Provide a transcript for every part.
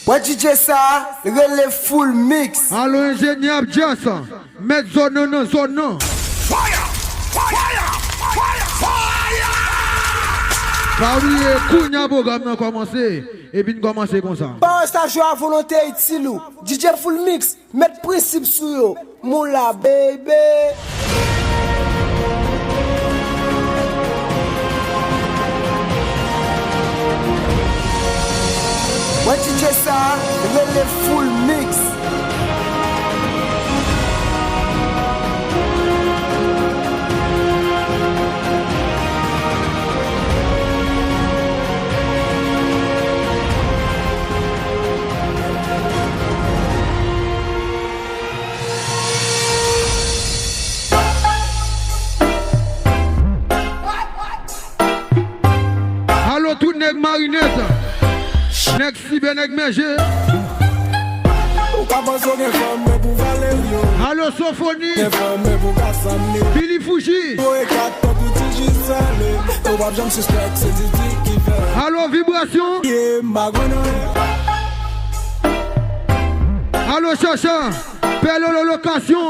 Ouais, DJ ça, relève full mix. Allo ingénieur Jassa, mettre zone non, zone non. Fire! Fire! Fire! Fire! Pas oublier, Kounia Bogam n'a commencé. Et puis commencer comme ça. Pas un stage à volonté utile. DJ full mix, mettre principe sur yo. Moula baby. Ouais, DJ ça, relève full mix. Allo tout nèg marinette. Nèg Sibé, nèg Merger. Allo Sophonie. Billy Fouchi. Allo Vibration. Allo Chacha. Pello location.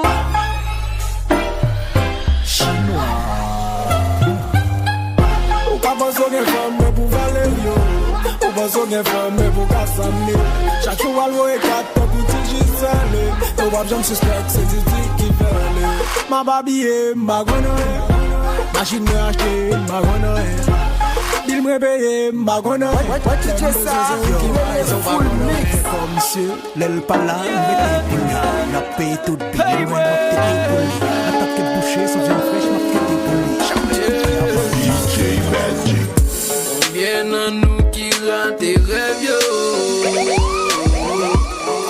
Chaque jour, à l'eau et 4 pour tout gisele. Au bab, j'en suspecte, c'est du truc qui fait aller. Ma babie, ma gonne, machine me acheter, ma gonne. Il me paye, ma gonne. Ouais, DJ ça, relève full mix. Comme monsieur, l'aile pas là, mettez pour lui. La paye tout de bien, mais m'a pété pour lui. Attaque boucher, sans viande fraîche, m'a pété pour lui. DJ Magic. Combien à nous qui ratent tes rêves, yo?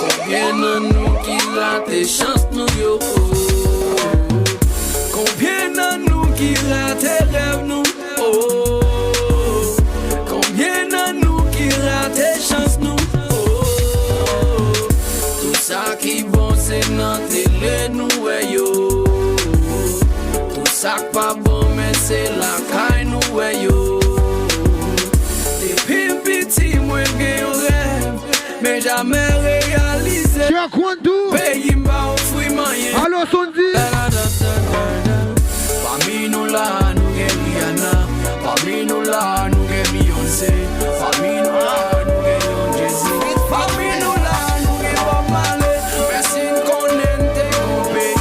Combien à nous qui ratent tes chances, nous, yo? Combien à nous qui ratent tes rêves, nous? Oh. Combien à nous qui ratent tes chances, nous? Oh. Tout ça qui bon, c'est dans télé, nous, ouais, yo. Tout ça qui pas bon, mais c'est la caille, nous, ouais, yo. Mais jamais réalisé. Tu as quoi d'où? Pays m'a offert moyen. Allo Sondi. Parmi nous là, nous gagnons Rihanna. Parmi nous là, nous gagnons Beyoncé. Parmi nous là, nous gagnons Jay-Z. Parmi nous là, nous gagnons Bob Marley. Merci de connaître mon pays.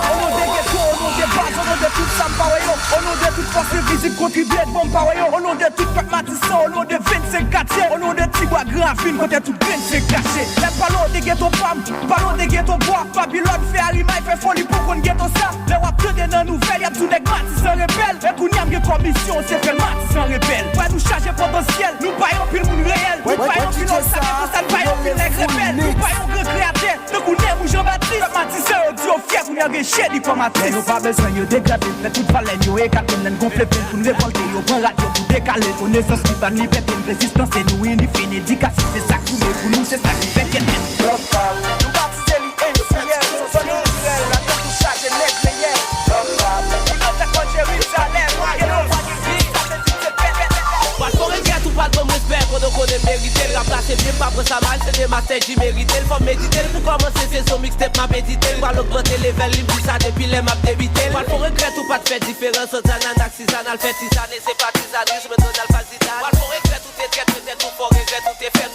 On nous déguette, on nous dépasse, on nous détruit ça par yo. On nous détruit force physique, contribuer de bon par yo. On nous détruit Pat Matisson, on nous détruit 25 quartiers. On nous détruit Grafine, côté tout bien c'est caché. Les ballons de ghetto pam, ballons de ghetto bois. Babylone fait harima, il fait folie pour qu'on ghetto ça. Les wap de dans nouvelles, y'a tout des Matisson rebelle. Et qu'on y a une commission, c'est fait Matisson rebelle. Ouais, nous charger potentiel, nous payons pile monde réel. Nous payons pile autre ça, nous payons pile les rebelles. Nous payons grand créateur, nous connaissons Jean-Baptiste. Matisson, on dit au fier, qu'on y a un chéri comme Matisson. Nous pas besoin de dégrader, mais toute valeur, nous et quatre nous gonfler pour nous révolter. Nous prend radio pour décaler, connaissance qui va nous péter une résistance et nous unifier. Éducation, c'est ça qui pour nous, c'est ça qui fait qu'elle est. Nous baptisons les NCL, nous sommes naturels, la tête tout charge et net les yeux. Nous sommes quand Jérusalem, et nous voyons vite, ça fait tout se pète. Pas de regret ou pas de bon respect, pour nous connaître mériter. La place est bien, pas pour ça mal, c'est des masters qui méritent. Il faut méditer, pour commencer, c'est son mixtape, m'a médité. Pour augmenter les level, il pousse ça depuis les maps débiter. Pas de regret ou pas de faire différence, aux ananas, artisanal, fait tisane, c'est pas tisanisme, Donald Fazital. Pas de regret, tout est traite, peut-être tout faut regret, tout est fait,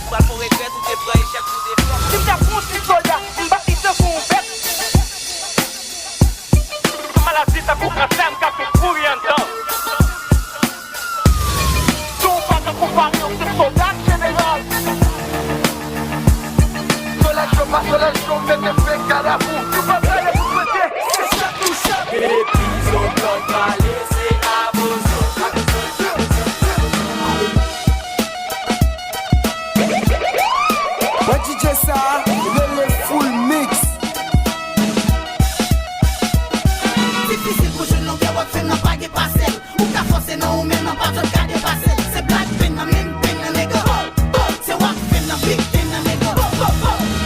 pas pour regret, tout est prêt, échec, tout est fait. Si t'as bon, si soldat, une bâtisse de fond, bête. Maladie, t'as pour qu'un sème, qu'à tout pour rien d'en. Ton pas de compagnon, c'est soldat général. Soleil chaud, mettez fait qu'à la boue. Tu vas faire les bouffetés, c'est ça tout ça. Et puis, on peut pas laisser à vos Ouais, DJ ça, relève full mix. Difficile pour jeune longue, y'a fait n'a pas de parcelle. Ou qu'à forcer non, ou même n'a pas de cas de parcelle. C'est black pen, n'a même pen, n'a nègre. C'est wak pen, n'a big pen, n'a nègre.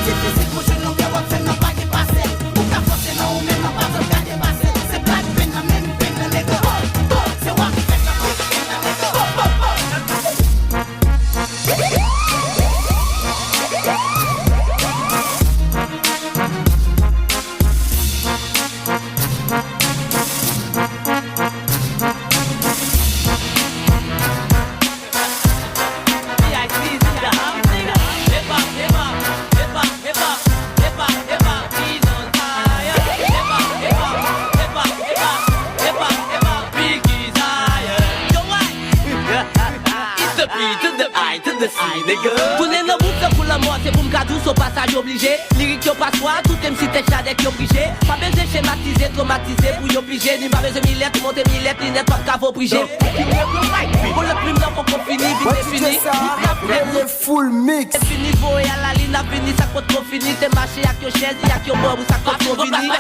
Difficile pour jeune longue, y'a fait n'a pas de parcelle. Ou qu'à forcer non, ou même n'a pas de cas de parcelle. C'est black pen, n'a même pen, n'a nègre. the I to the I, nigga. Tourner dans boucle pour la mort, c'est pour m'gardou son passage obligé. Lyrique yo pas soi, tout aime si t'es chadek yo brigé. Pas besoin schématiser, traumatiser pour yo piger. Ni pas besoin millette, monter millette, ni net pas de cavo brigé. Pour le plume là, faut qu'on finisse, vite c'est fini. Le full mix. Et puis niveau et à la ligne, à fini, ça compte trop fini. T'es marché avec yo chaise, avec yo bob ou ça compte trop fini.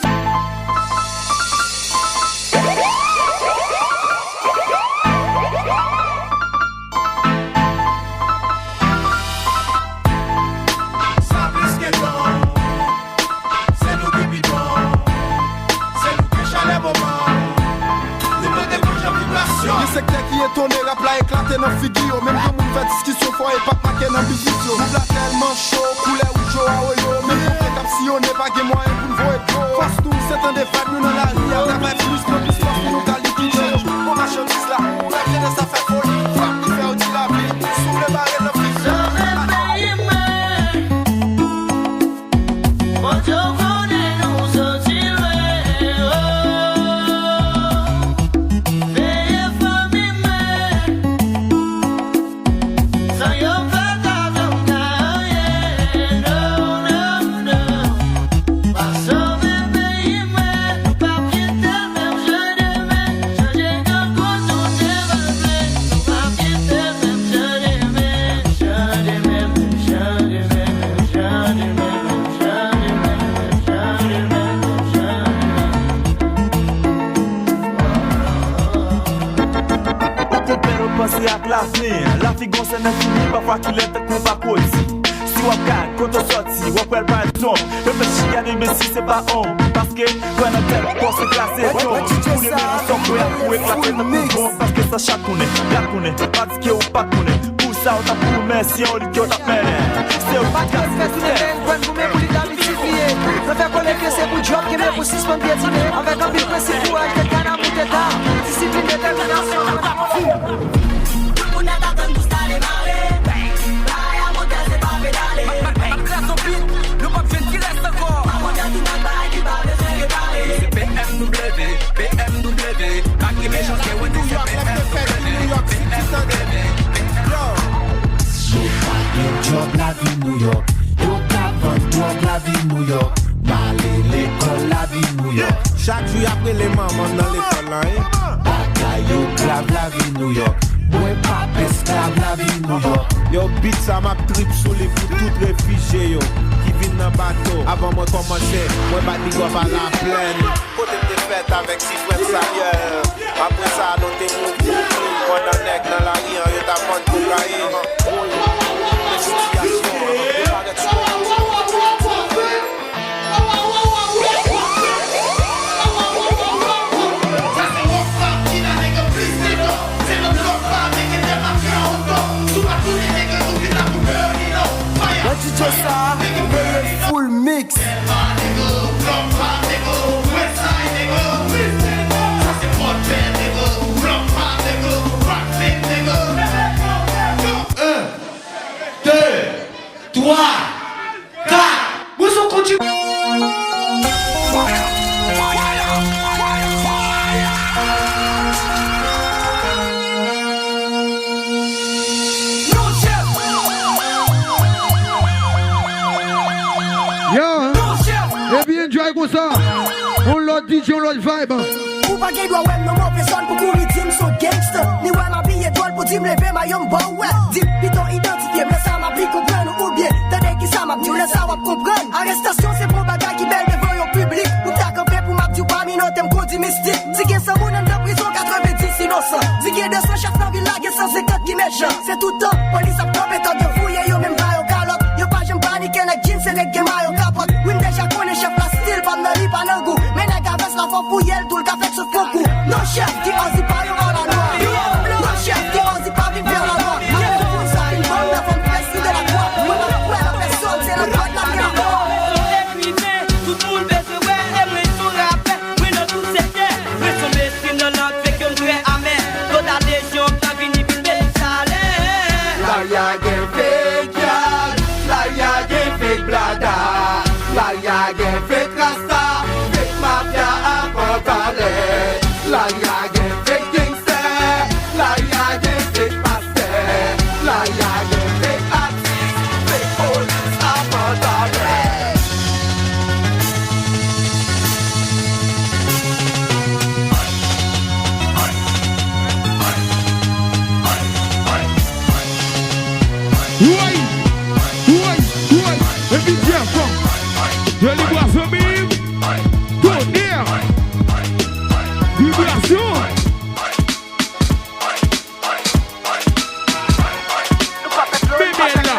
Le secteur qui est tourné, rap la éclaté dans figure. Même quand moun fait discussion, faut et pas marqué dans bisitio. Moun la tellement chaud, couleur ou chaud à oyo. Même pour faire si on n'est pas que moyen pour nous voir trop. Force tout, c'est un défaut, nous dans la rue. On travaille plus, notre histoire pour nous qualifier. On marchandise là, on a créé ça fait folie. Frappe qui fait aussi la vie, sous le barré de friction. Penser à l'avenir, la figon c'est l'infini, parfois qu'il est un coup pas possible. Si on gagne, quand on sortit, on peut pas être non. Réfléchis, gagner, mais si c'est pas on. Parce que, quand on tête, pour se classer, non. Pour les mérites sont prêts pour éclater de bon. Parce que ça chaque connaît, la connaît, pas de qui ou pas connaît. Pour ça, on t'a pour mais si on dit qu'on t'a fait. C'est au pas de casser, c'est pour les dames multipliées. Je fais connaître que c'est pour job qui met pour suspendre piétiner. Avec un but précis pour être quelqu'un à bout d'état. Discipline, détermination, on t'a fou. On a t'attend pour s'aller marrer. Là, y'a mon gars, c'est pas pédaler. Ma classe au beat, le pop jeune qui reste encore. Mon gars, tout n'a pas qui va besoin de parler. C'est BMW, BMW. Back the méchants, c'est what they say. Job la vie New York, yo capant drug la vie New York, Malé l'école la vie New York. Chaque jour après les mamans dans l'école là, Bataille yo clave la vie New York, moi pas esclave la vie New York. yo beat ça m'a trip sous les pour tout réfugié yo qui viennent dans bateau. Avant moi commencer, moi bat big up à la plaine. Côté de fête avec six frères salieurs. Après ça, nous t'es mou, moi dans nec dans la rue, yo t'a prendre cocaïne. Full mix. Comme ça, on l'a DJ, on l'a vibe. Ou pas qu'il doit ouais, non, mon personne pour courir, team, so gangster. Ni ouais, ma vie étoile pour dire, me lever, ma young boy, ouais. Dis, piton identifié, mais ça m'a pris comprendre, ou bien, t'as des qui ça m'a dit, laisse ça va comprendre. Arrestation, c'est pour bagaille qui belle devant yon public. Ou t'as campé pour m'a dit, pas mi, non, t'aimes qu'on dit mystique. Dis qu'il y a 100 moun de prison, 90 innocents. Dis qu'il y a 200 chefs dans village, 150 qui méchants. C'est tout le temps, police a trompé, tant de fouiller, yo même pas yon calotte. Yo pas, j'aime paniquer, n'a jeans, c'est les gamins, yon capote. Oui, déjà connaît chef la style, pas m'nali, pas nan goût. Mais n'a qu'à la fois pour yel, tout le café de ce faux coup. Non, chef, qui ose pas yon à la loi. Non, chef, qui ose pas vivre vers la loi. Avec le fond, ça, une bonne, la femme précise de la croix. Moi, la personne, c'est la droite, la bien. Tout le monde veut se voir, aimer son rappel. Oui, dans tout secteur. Oui, son médecine dans l'autre, fait qu'on crée amer. L'autre adhésion, t'as fini, puis le salaire. La ya gen fake yard, la ya gen fake blada, la ya gen fake rasta, fake mafia à Port-Calais. La ya gen fake gangster, la ya gen fake pasteur, la ya Et puis tiens, je les vois ce mime. Tonnerre. Vibration. Bébé là.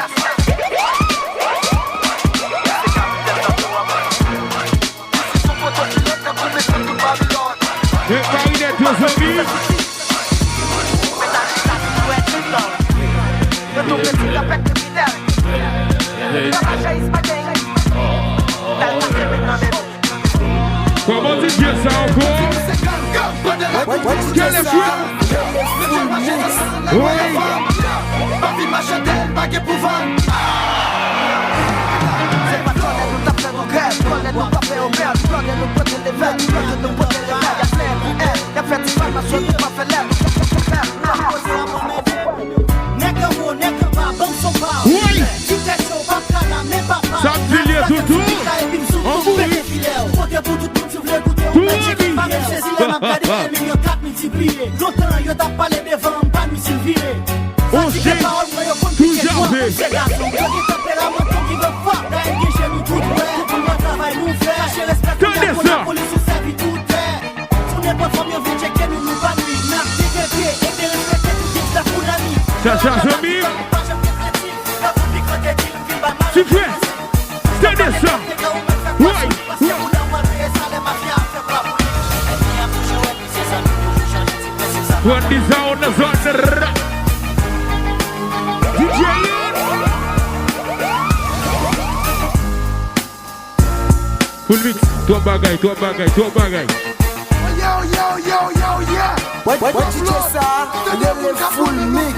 Et Marinette aux amis. Comment tu dis ça encore? Quel est fou? Oui. Ça me dit tout. Ça change mieux. Tu fais. C'est de ça. Oui. What is on the zone? DJ Full mix. Toi bagaille. What you just saw? Full mix.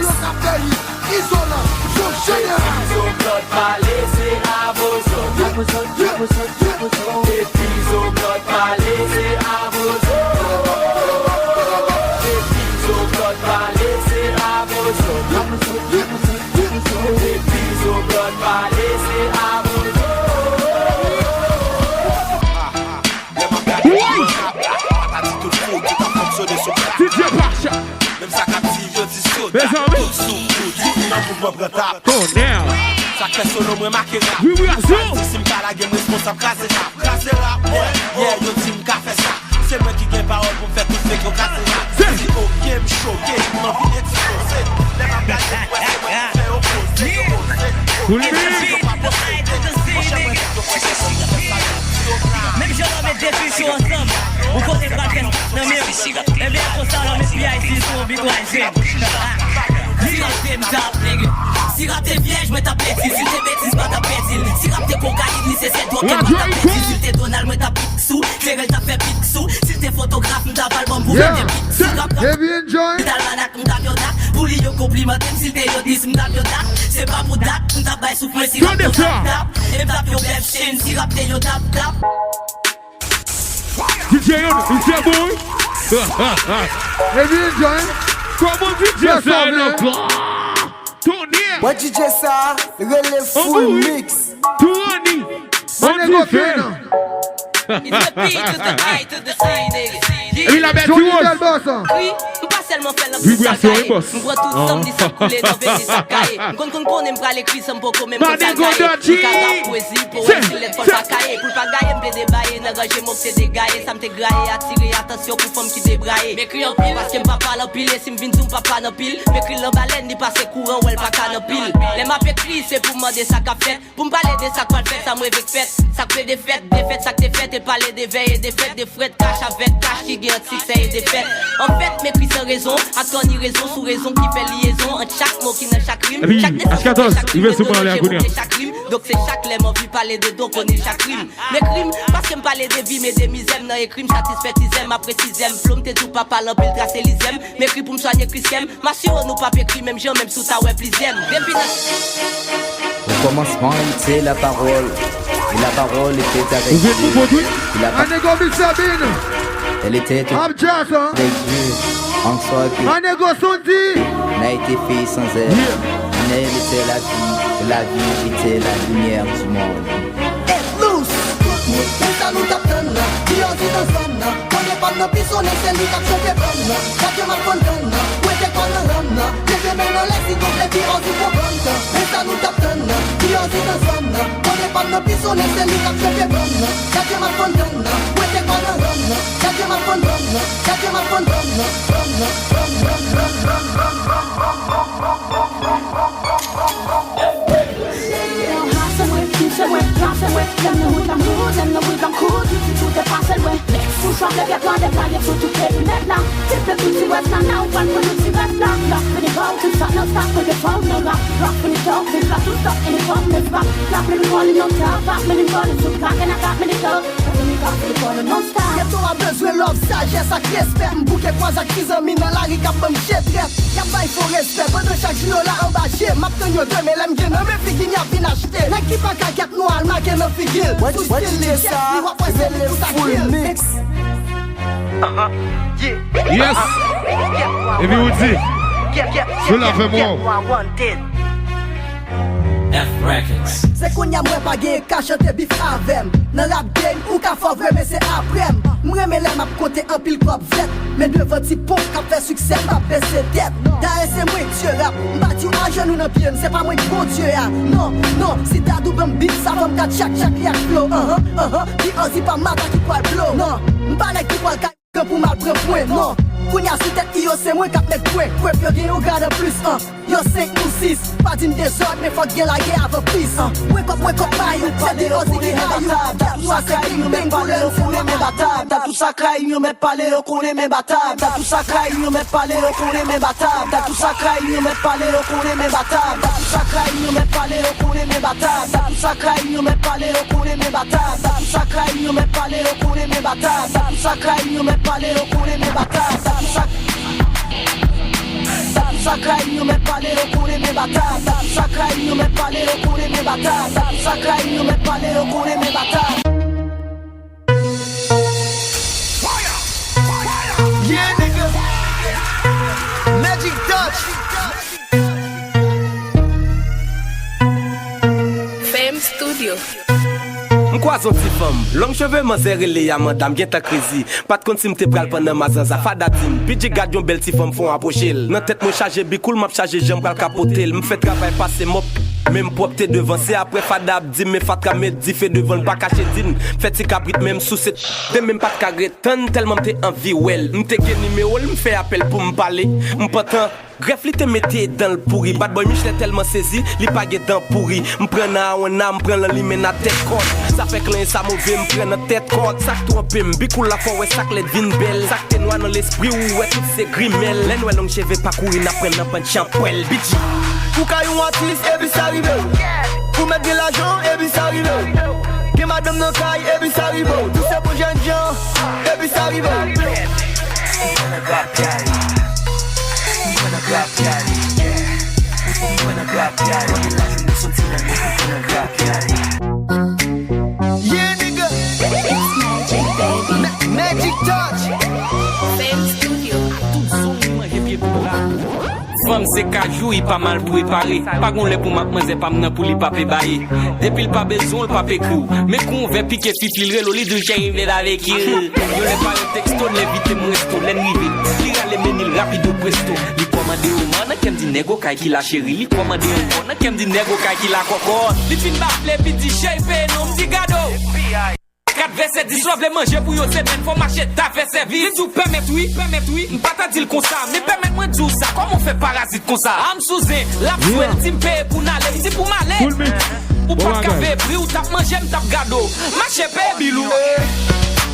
Ça fait solo, moi marqué rap. Si m'pas la game responsable, casser rap. Yeah, yo team qu'a fait ça. C'est moi qui gagne parole pour faire tout ce qu'on casse rap. Si ok, m'choqué, m'envie d'exploser. Les mains gâchées, ouais, c'est moi qui fais opposer. Même si on met des puissants ensemble, on connaît pas qu'elle n'a mieux. Mais bien qu'on s'en met bien ici, sur le bidouin. Si rap t'es vierge, moi t'appelle. Si t'es bêtise, pas t'appelle. Si rap t'es cocaïne, c'est cette toi qui m'appelle. Si t'es Donald, moi t'appelle sous. Clérel t'a fait pique sous. Si t'es photographe, nous t'as pas le bon pour faire des pics. Si rap t'as l'almanac, nous t'as yoda. Pour lui, yo complimenté, si t'es yodis, nous t'as yoda. C'est pas pour date, nous t'as bail sous moi. Si rap t'es tap, et m't'ap yo bef chaîne. Si rap t'es yo tap, tap. DJ Yon, it's your boy. Heavy enjoy. Comment DJ ça encore? What you just saw? Really full mix. Tony. It's the B to the I to the C, nigga. Il a mettre Oui, pas seulement faire la vibration et boss. On voit tout ça, dit ça couler dans des sacailles. On connaît pas l'écrit, ça me pas comme même pas ça. Poésie pour les pour pas cailler, pour pas gailler, me débailler, n'engager mon c'est dégailler, ça me te grailler, attirer attention pour femme qui débraille. M'écrit en pile parce que papa la pile, si me vinn tout papa na pile. M'écrit la baleine, ni passe courant ou elle pas can pile. Les m'a écrit, c'est pour demander ça qu'a fait, pour me parler de ça quoi fait, ça me avec fête, ça fait des fêtes, ça que t'es fait et parler des veilles et des fêtes, des frais de cash avec cash qui gagne succès et des fêtes. En fait, m'écrit sans raison, à ton raison, sous raison qui fait liaison entre chaque mot qui n'a chaque rime. Chaque 14, il veut se parler à Gounia. Donc c'est chaque lème, on vit parler de donc on est chaque rime. Mes crimes, parce que me parler des vies, mais des misères, non, et crimes satisfait, isem, après sixième, flom, t'es tout papa, l'empile, tracé l'isem. Mes crimes pour me soigner Christian, ma sure, nous pas écrit, même gens, même sous ta web, l'isem. Au commencement, il était la parole. Et la parole était avec Dieu. Elle était avec Dieu. En soi, n'a été fait sans elle. En elle était la vie. Et la vie était la lumière du monde. On est pas de bison, on est mis à faire bon. J'ai ma bonne donne, ouais t'es pas de run. J'ai ma bonne donne, j'ai ma bonne donne. Them know what I'm cool, them know what I'm cool. Tout est passé loin. Tout change avec toi, des planètes sur toutes les lunettes là. C'est le petit west là, now one for the rest là. Rock for the gold, to start, no stop for the phone, no rock. Rock for the dog, they got to stop in the phone, no rock. Rock for the calling, no top, rock for the calling, so cock and I got me the dog. Y'a t'aura besoin de l'homme sagesse avec respect. M'bouquet quoi à crise en mine dans la rue cap me jette. Y'a pas il faut respect. Pendant chaque jour là en bas j'ai m'abtenir de mes l'aime bien mes figues n'y a vin acheter. L'équipe a caquette noire marqué dans figure. What is ça? C'est le full mix. Yes. Et puis vous dites je la fais moi. F Records. C'est qu'on y a moins pas gagné qu'à chanter bif avec. Dans rap game ou qu'à faire vrai mais c'est après. Moi mais l'aime à compter un pile cop vet. Mais devant ti pour qu'a fait succès m'a baissé tête. D'ailleurs c'est moi qui rap. M'battu à genoux dans pied, c'est pas moi qui bon Dieu. Non, non, si t'as double beat ça va me chaque yak flow. Qui osi pas mata qui poil blow. Non, m'pas qui poil pour mal prendre point. Non. Kounya si tête yo c'est moi qui met point. Quoi plus bien au garde plus 1. Yo 5 ou 6. Pas d'une désordre mais faut que la guerre avec peace. Wake up my you. C'est des osi qui high you. T'as tout ça craille nous bang parler au fond mes batailles. T'as tout ça craille nous met parler au connaît mes batailles. T'as tout ça craille nous met parler au connaît mes batailles. T'as tout ça craille nous met parler au connaît mes batailles. T'as tout ça craille nous met parler au connaît mes batailles. T'as tout ça craille nous met parler au connaît mes batailles. T'as tout ça craille nous met parler au connaît mes batailles. T'as tout ça craille nous met parler au connaît mes batailles. T'as tout ça craille nous met parler au connaît mes batailles. T'as tout ça craille nous met parler au connaît mes batailles. T'as tout ça craille nous met parler au connaît mes batailles. Yeah, nigga. Magic touch. Fame Studio. M'kwa son ti femme, long cheveux m'en serré les à madame gen ta crazy. Pas de compte si m'te pral pendant ma zanza fadatim. Pidji gad yon bel ti femme font approcher. Nan tête moi chargé bicoul m'a chargé jambe pral capoter. M'fait travail passer mop. Même propre devant, c'est après fadab dit mais fat kamet dit fait devant pas caché din. Fait si cabrit même sous cette de même pas carré tant tellement t'es envie well. M'te gen numéro, m'fait appel pour m'parler. M'pentant greffe li te mette dans le pourri. Bad boy Michel tellement saisi, li pa gen dans pourri. M'prend na on a m'prend la li men na tête corde. Ça fait que ça mauvais m'prend na tête corde. Ça trompé m'bicoul la fois ouais ça les vin belle. Ça t'es noir dans l'esprit ou ouais tout c'est grimel. Les noirs long cheveux pas courir n'a prendre pas de champouel bitch. Pour qu'à yon artiste et puis ça arrive. Pour mettre de l'argent et puis ça arrive. Que madame no caille et puis ça arrive. Tout ça pour jeunes gens et puis ça arrive. Yeah, nigga. Magic touch. Fame Studio. Femme c'est cajou, il pas mal préparé. Pas qu'on l'est pour mademoiselle, pas m'nan pour li pape bailler. Depuis le pas besoin, le pape écrit. Mais qu'on veut piquer fifilrer, l'oli de chien, il avec qui. Yo l'ai pas le texto, l'éviter mon resto, l'enrivé. Lira les menil rapido presto. Li commande au man, qui me dit négo, kai qui la chérie. Li commande au man, qui me dit négo, kai qui la coco. Li fin m'appelé, puis dit chien, non, m'dit gado. 4 verset 10 soif les manger pour yo semaine faut marcher ta fait service tout permet oui m'pas ta dire comme ça mais permet moi dire ça comment on fait parasite comme ça am souzé la fouet timpe pour n'aller si pour m'aller ou pas cavé prix ou t'a manger m't'a gado marcher pay bilou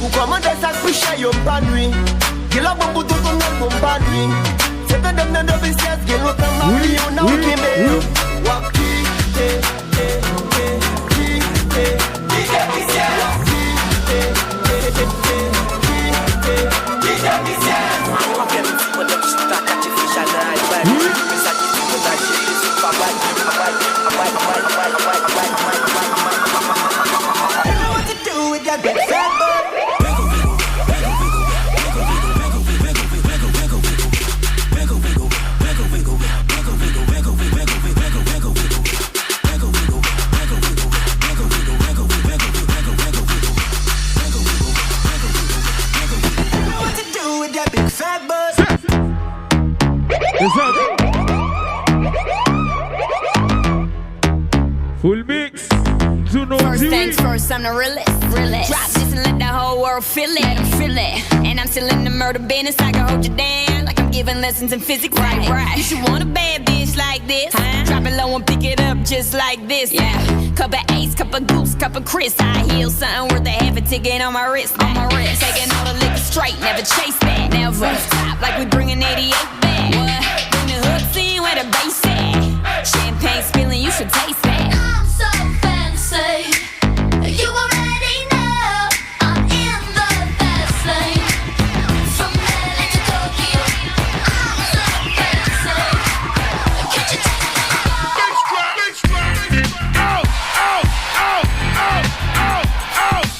ou commander ça coucher yo pas nuit que la bombe tout ton nom pas nuit c'est que dem dans de business que l'autre mari on a qui me waki Full mix. to know First things first, I'm the realest. Drop this and let the whole world feel it. And I'm still in the murder business. I can hold you down like I'm giving lessons in physics. Right. You should want a bad bitch like this. Drop it low and pick it up just like this. Yeah. Cup of Ace, cup of Goose, cup of Chris. I heal something worth a half a ticket on my wrist. Taking all the liquor straight, never chase that. Never stop like we bringing 88 back. What? Bring the hooks in where the bass at. Champagne spilling, you should taste that. I'm so fancy. You already know I'm in the fast lane. From LA to Tokyo, I'm so fancy. Can't you take it?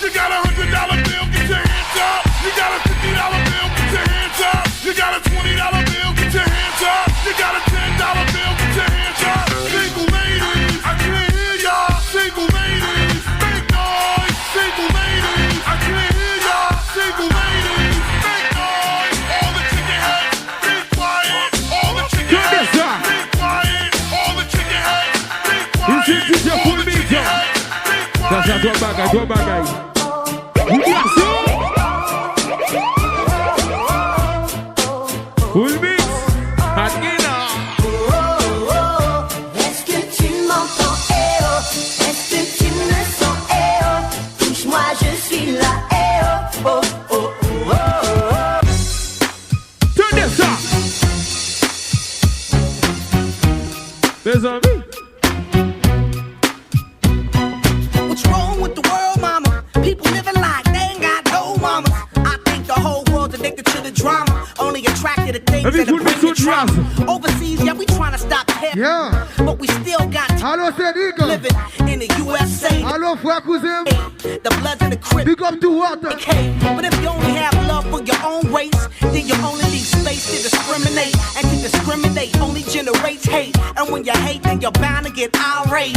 You got $100 bill, get your hands up. You got a $50 bill, get your hands up. You got a $20 bill, get your hands up. You got a $10 bill, get your hands up. Single ladies, I can't hear y'all. Single ladies, make noise. Single ladies, I can't hear y'all. Single ladies, make noise. All the chicken heads, be quiet. All the chicken heads, be quiet. All the chicken heads, be quiet. This is DJ Full Mix. That's a drop back, guys. Full Mix. Est-ce que tu m'entends, eh oh? Est-ce que tu me sens, eh oh? Touche-moi, je suis là, eh oh, oh, oh, oh, oh. Turn this up. There's a me. What's wrong with the world, mama? People living like they ain't got no mama. I think the whole world's addicted to the drama. Only attracted to things that bring the trauma. Overseas, yeah, we trying to stop hip. Yeah. But we still got living in the USA. Hello, Frakuzim. The bloods and the crips. Big up to water. Okay. But if you only have love for your own race, then you only need space to discriminate. And to discriminate only generates hate. And when you hate, then you're bound to get irate.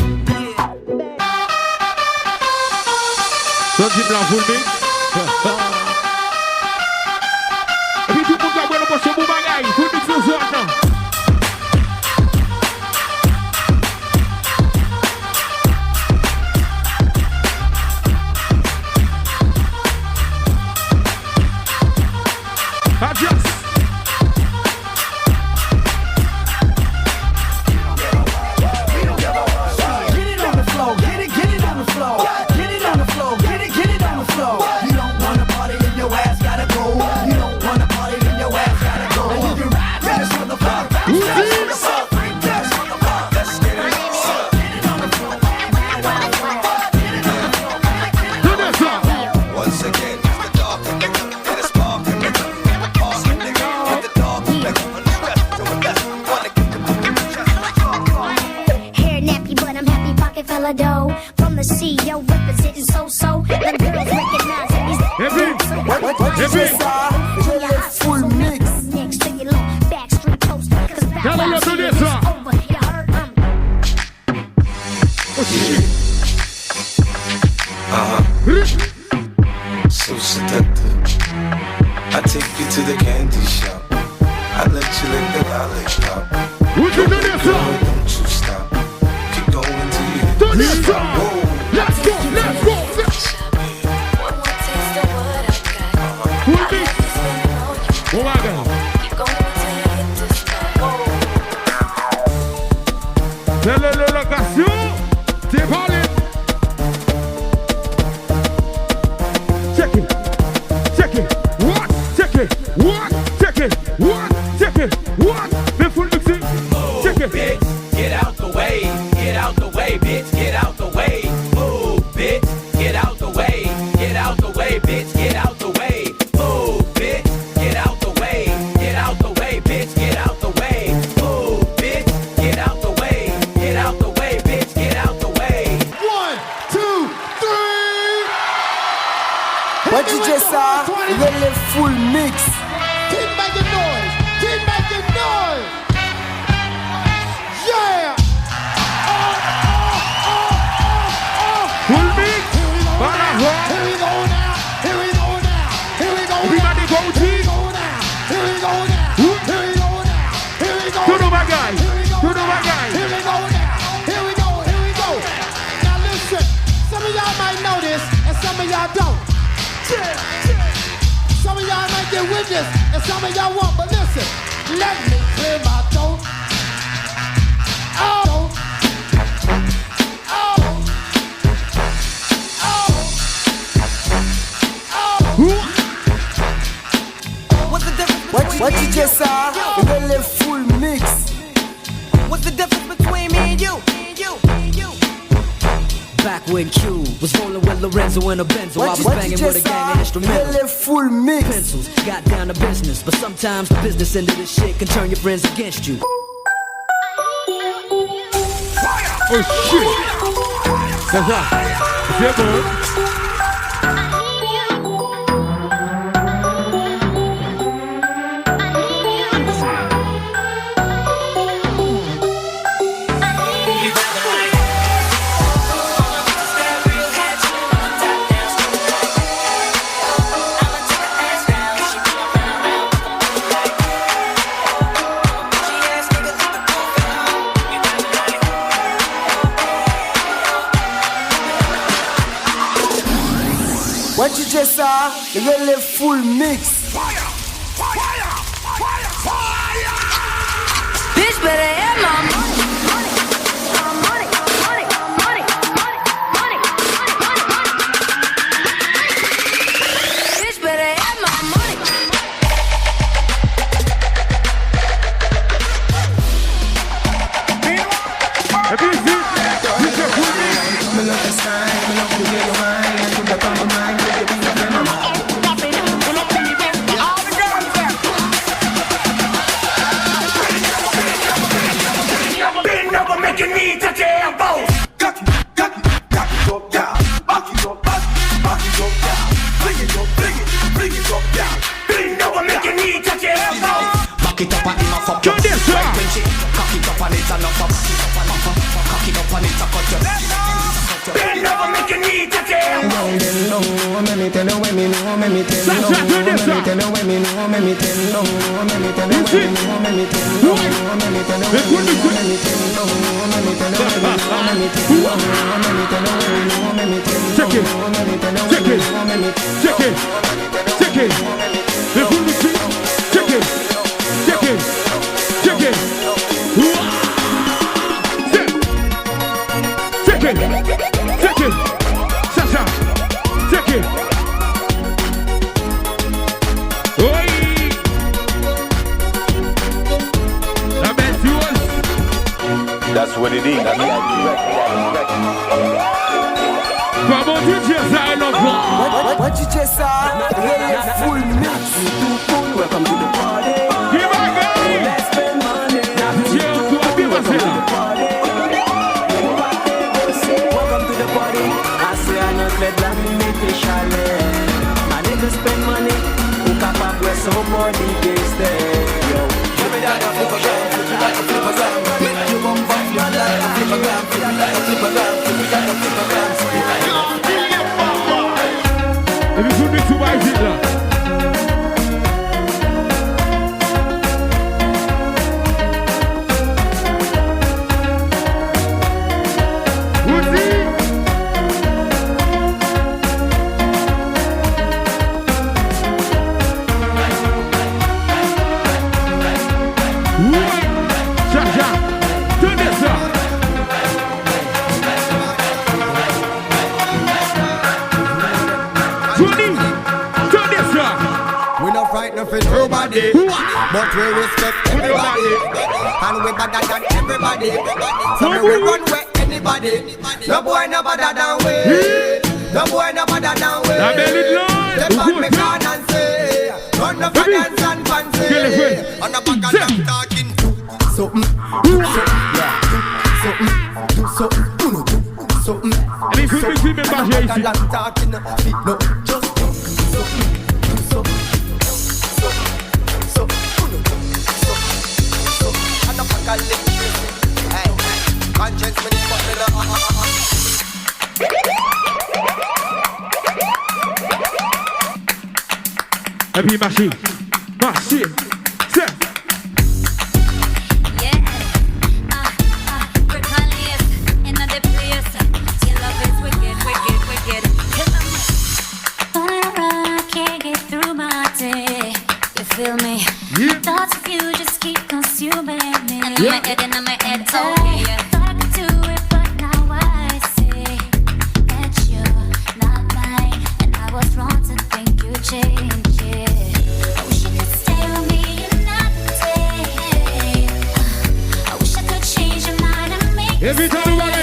Sonti blanc Full Mix. Et puis tout le monde va voir le prochain bagaille. Full Mix aux autres. Adjust. Get it on the floor, get it on the floor. Get it on the floor, get it on the floor. You don't wanna party, then your ass gotta go. You don't wanna party, then your ass gotta go. And you can ride to this motherfucker. Once again, it's the dark and it's spark and it's awesome, nigga. With the dog, Hair nappy, but I'm happy pocket fella dough. From the CEO representing so-so. The girls recognize it. Full Mix. Next to your little backstreet post. Cause Tell her to this, over. You heard so seductive. I take you to the candy shop. I let you lick the lollipop. Would you do this, sir? Don't you stop. Keep going till you do this, sir. Let's go. Full Mix. Oh my God. C'est la location. C'est parlé. Check it. What? Check it. The Full Mix. Check it. Bitch, get out the way. Get out the way, bitch. Get out the way. Move, bitch. Get out the way. Get out the way, bitch. Get out the way. Move, bitch. Get out the way. Get out the way, bitch. Get out the way. Move, bitch. Get out the way. Get out the way, bitch. Get out the way. 1, 2, 3. What you just saw? The Full Mix. Keep making noise. Keep making noise. Yeah. Full Mix. Here we go now. Here we go now. Here we go. Everybody go Here we go now. Here we go now. Here we go now. Here we go. To the bagay. Here we go now. Here we go now. Here we go. Here we go. Now listen. y'all don't. Some of y'all might get witness, and some of y'all won't. But listen, let me clear my throat. Oh, What's the difference between what you just saw? Really full mix. What's the difference between me and you? Back when Q was rolling with Lorenzo in a Benzo, I was banging with a gang of instrumentals. Really full mix. Pencils, got down to business, but sometimes the business end of this shit can turn your friends against you. Oh shit! C'est ça. C'est bon. What you just saw, really full mix. Bitch better have my money. Bitch better have my money. Me love the sky, me love the way you whine, and put that on my mind, baby, be a friend of mine. Bend over, make your knee touch your elbows. Cock it up, down. Back it up, down. Bring it up, down. Bend over, make your knee touch your elbows. Back it up and in a fuck you. Cock it up and it's enough up. Cock it up and it's a cut you. Bend over, make your knee touch your elbows. Bend low, let me tell you when me know, let me tell you. Let me tell you when me know, let me tell you. Let me tell you when me know, let me tell you. Let me tell you when me know, let me tell you. Let me tell you when me know, let me tell you. Let me tell you when me know, let me tell you. Check it, let me tell you when me know, let me tell you. Check it, check it. The full mix. Check it, check it, check it. Check it, check it. Sasha, check it. Oi. La bête That's what it is. Come on, DJ sign up. What you just saw, really full mix. Welcome to the party. Give a go. Let's spend money. Welcome to the party. I say I not let them make it chalet. My niggas spend money. Who capable where somebody gets there. Yo, give me that flip a gram, flip me like a flip a gram. You gon' bust my like a flip a gram, flip me like a flip a gram, flip me like a flip a gram. If you put me to my zilla. Nobody, but we respect everybody, and we better than everybody. So we run with anybody. No boy no better than we. No boy no better than we. Step on me can and say, run the dance and fancy. On the back of them talking. Something, something. And if you remember here, talking, no, just something. Et puis machine, c'est.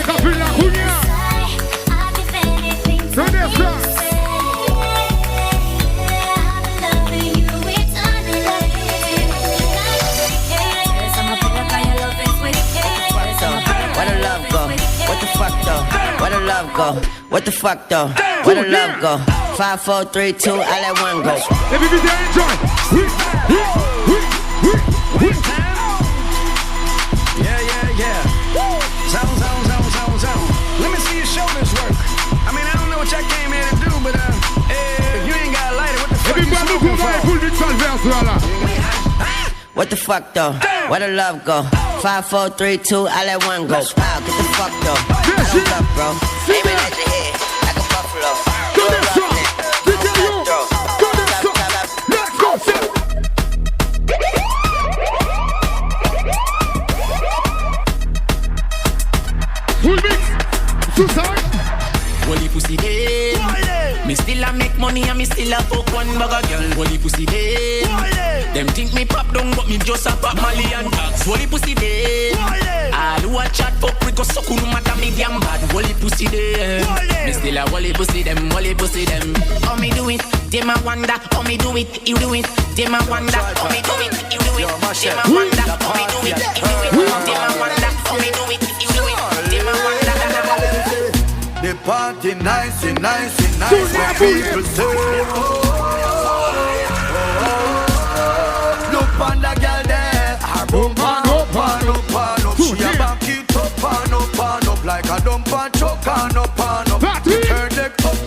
make a feel like Cunha. So this song. Where the love go? What the fuck though? Where the love go? What the fuck though? Where the love go? 5, 4, 3, 2, I let one go. Everybody enjoy. Yeah. Zone. Let me see your shoulders work. I mean, I don't know what y'all came here to do, but if you ain't got a lighter, what the fuck you smoking for? What the fuck though? Where the love go? 5, 4, 3, 2, I let one go. Wow, get the fuck though. I don't love, bro. Aim it at your head like a buffalo. Do this song. Let's go, sir. Full mix. Suicide. Holy pussy day. Me still a make money and me still a fuck one bag of girl. Holy pussy day. Them think me pop down but me just a pop Mali and tax. Holy pussy day. All who a chat fuck we go suck no matter me damn bad. Holy pussy day. Me still a holy pussy them. How me do it? Them a wonder. How me do it? You do it. Them a wonder. How me do it? You do it. Them a wonder. How me do it? You do it. Them a wonder. How me do it? You do it. Them a wonder. The party nice, when people say, look on the girl there, her boom pan up, she a back it up like a dump and choke up, her neck up.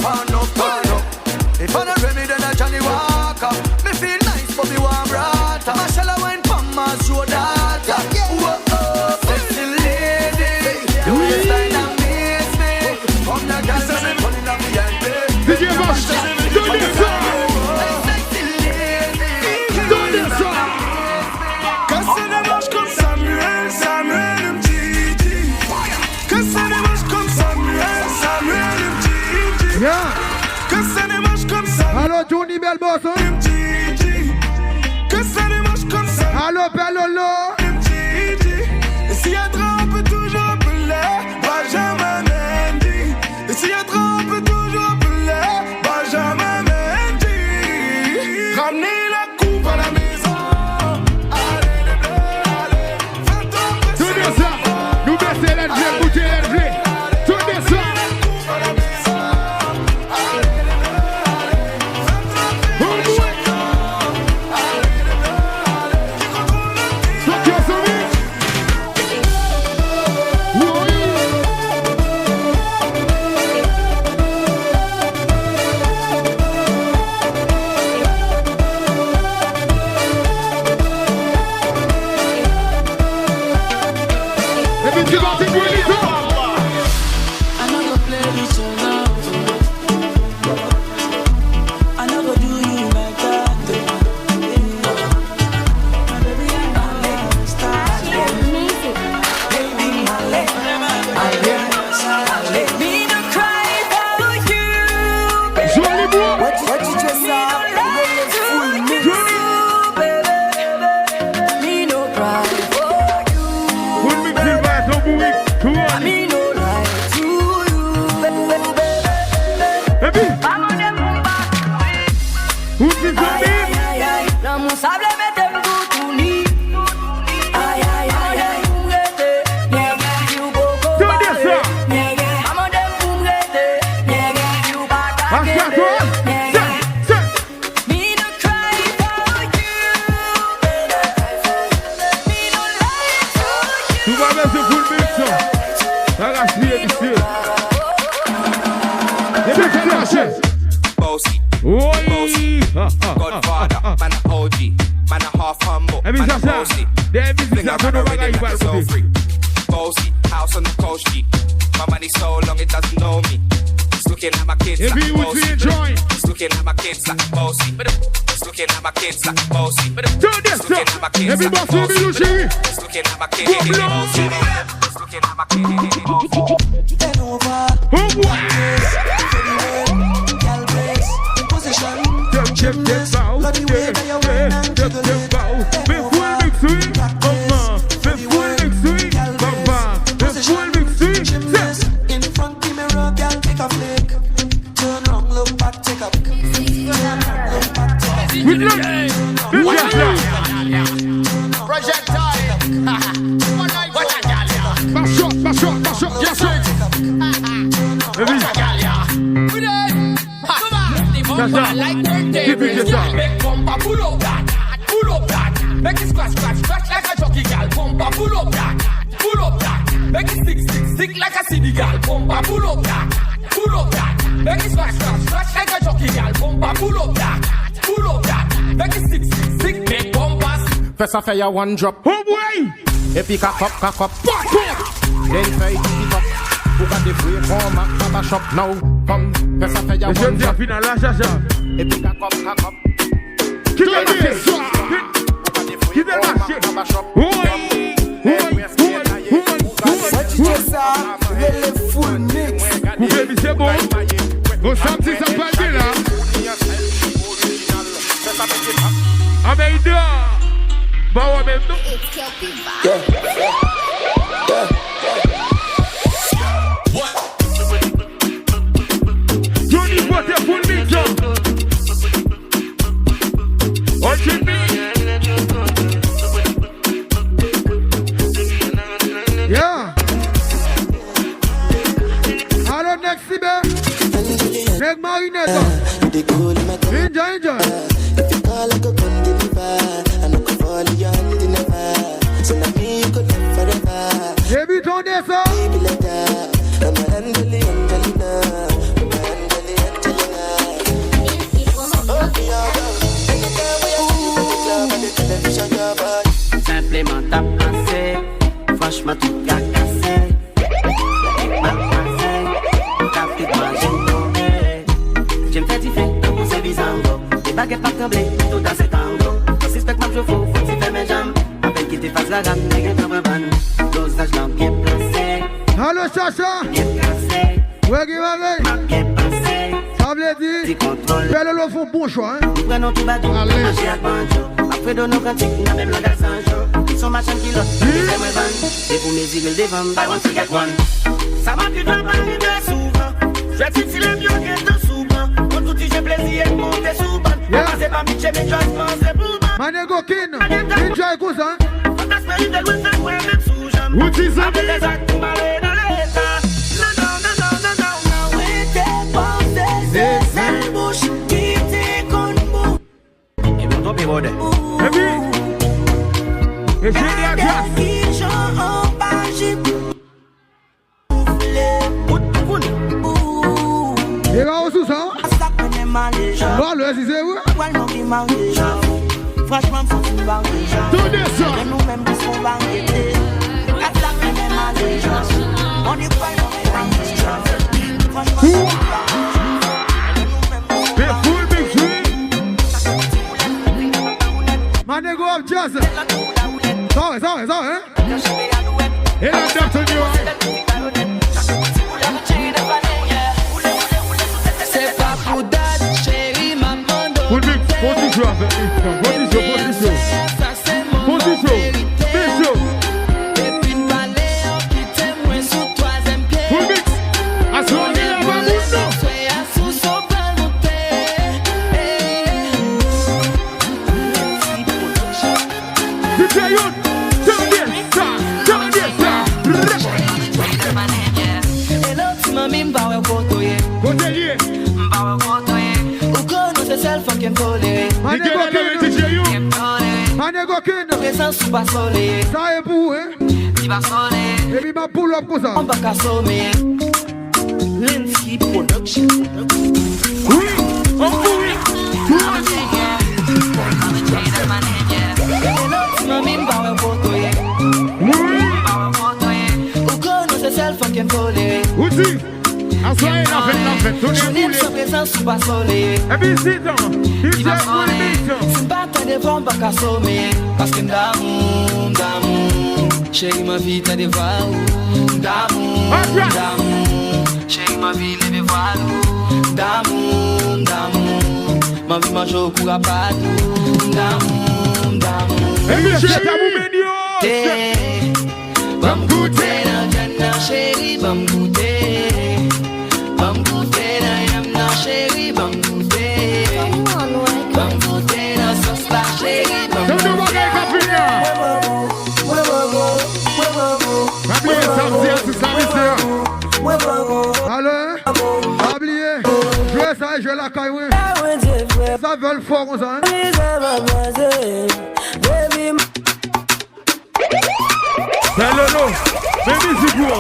If I'm not Remy, then I Johnny Walker. Me feel nice, but me want brata. Mashallah wine from my show data. Whoa, sexy lady, the waistline amaze me. From the girls and me pulling up the end. DJ Boss, do this song. Sexy lady, do this song. Quand ça démarche comme Samuel Mtiti. Quand ça démarche comme Samuel Mtiti. Quand ça démarche comme Samuel. Allô, Johnny Belboss. Quand ça démarche comme Samuel. Allô, Bellolo. Et s'il y a trop, on peut toujours appeler Benjamin Mendy. Et s'il y a trop, on peut toujours appeler Benjamin Mendy. Ramenez la coupe à la maison. Allez les bleus, allez. Fais-toi plaisir. Tout de ça, nous baissez les bleus, boutez les bleus. Tout de ça. Godfather, man a OG, man a half humble, man a bossy. Fling a man already, man a so free. Bossy, house on the coast G. My money so long it doesn't know me. It's looking at my kids like bossy. It's looking at my kids like bossy. It's looking at my kids like bossy. It's looking at my kids like bossy. It's looking at my kids like bossy. It's looking at my kids like bossy. Bend over. Like make bumper pull up that. Make it scratch like a jockey gal. Bumper pull up that. Make it stick like a city gal. Bumper pull up that. Make it scratch like a jockey gal. Bumper pull up that. Make it stick, make bumpers. First I fire one drop. Oh boy. Et puis cock up. Then fire keep it up. Who got the free form at Baba shop now? Come, first I fire one drop. Et puis cock up. Qui est marché? Le full mix. Vous bébé c'est bon. Vos samedis ça pas bien là. Ah mais il dort. Bah ouais même non. Johnny Potter full mix. Yeah. Hello, next Sibe. Next Marinette. Enjoy. If you call like a gun deliver, I know can fall in your hand in never. So now me you could live forever. Baby, don't dare, sir. Baby like that. I'm a Angelina. Simplement t'as passé, franchement tout qu'a cassé. Mal passé, t'as fait de j'ai tombé. J'aime faire différent pour ces bizango. Des baguettes pas tremblées, tout dans ces tango. Quand c'est spectacle je fous, faut s'y faire mes jambes. Appelle qui t'efface la gamme, les gars comme un ban. Dosage là, bien placé. Hello, Chacha. Bien cassé. Ouais, qui va aller? Bien passé. Ça veut dire, belle le font bon choix, hein? Nous prenons tout bateau, marcher à banjo. Après de nos cantiques, on a même langage sans jour. Ils sont machin qui l'autre, ils aiment le ban. Et pour mes îles devant, buy one to get one. Ça m'a plus de mal souvent. Je dis si les mieux qui est souvent. Quand tout dit j'ai plaisir et monter souvent. C'est pas Mitch, mais Joyce pense c'est pour moi. Manego Kin, enjoy cousin. Quand t'as espéré de loin, c'est moi même sous jam. Où tu sais? Avec les actes pour m'aller dans l'état. Non. T'es pensé, c'est cette bouche qui t'éconne beau. Et mon top est rodé. Et j'ai dit à classe. Et là, on sous ça. Bon, le c'est où? Franchement, faut tout barrer. Donnez ça. Nous-mêmes, nous sommes barrés. On est pas Manego up jazz. Sorry, hein? Et la dame to you. C'est pas pour date, chérie, maman. Position. Et puis une balai en qui t'aime sous troisième pied. Full mix. Assoyez la main. Soyez sous son plan monté. Hello, tu m'as mis m'bawe kotoye. M'bawe kotoye. Ou kono se self fucking toléré. Manego Kin. Présence sous pas soleil. Ça est pour, hein? Tu vas soleil. Et puis ma pull up pour ça. On va qu'à sommer. Linsky Production. Oui, on pourrit. Hello, tu m'as mis m'bawe kotoye. M'bawe kotoye. Ou kono se self fucking toléré. Où tu? Assoyez la fête. Je n'aime sa présence sous pas soleil. Et puis c'est donc. Tu vas soleil. C'est pas t'as des vents, pas qu'à sommer. Parce que d'amour. Chérie, ma vie, t'as des voiles. D'amour. Chérie, ma vie, les voiles. D'amour. Ma vie, ma joie, court à pas tout. D'amour. Et puis c'est à vous, Ménio. Va me goûter dans Jana, chérie, va me goûter. Va me goûter dans Yamna, chérie, va me goûter. Va me goûter dans sauce là, chérie, va me goûter. Oublié, jouez ça et jouez la caille, oui. Ça veut le fort, on s'en. C'est Lolo, baby c'est bon.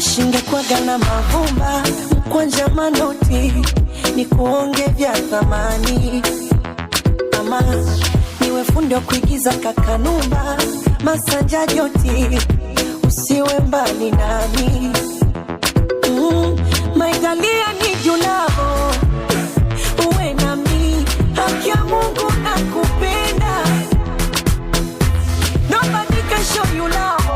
Shingekwaga na mavumba mkwanja manoti ni kuonge vya thamani, ama niwe fundi wa kuigiza kakanumba masanja joti usiwe mbali nami. Maigalia ni junavo uwe nami, haki ya Mungu nakupenda. Nobody can show you love,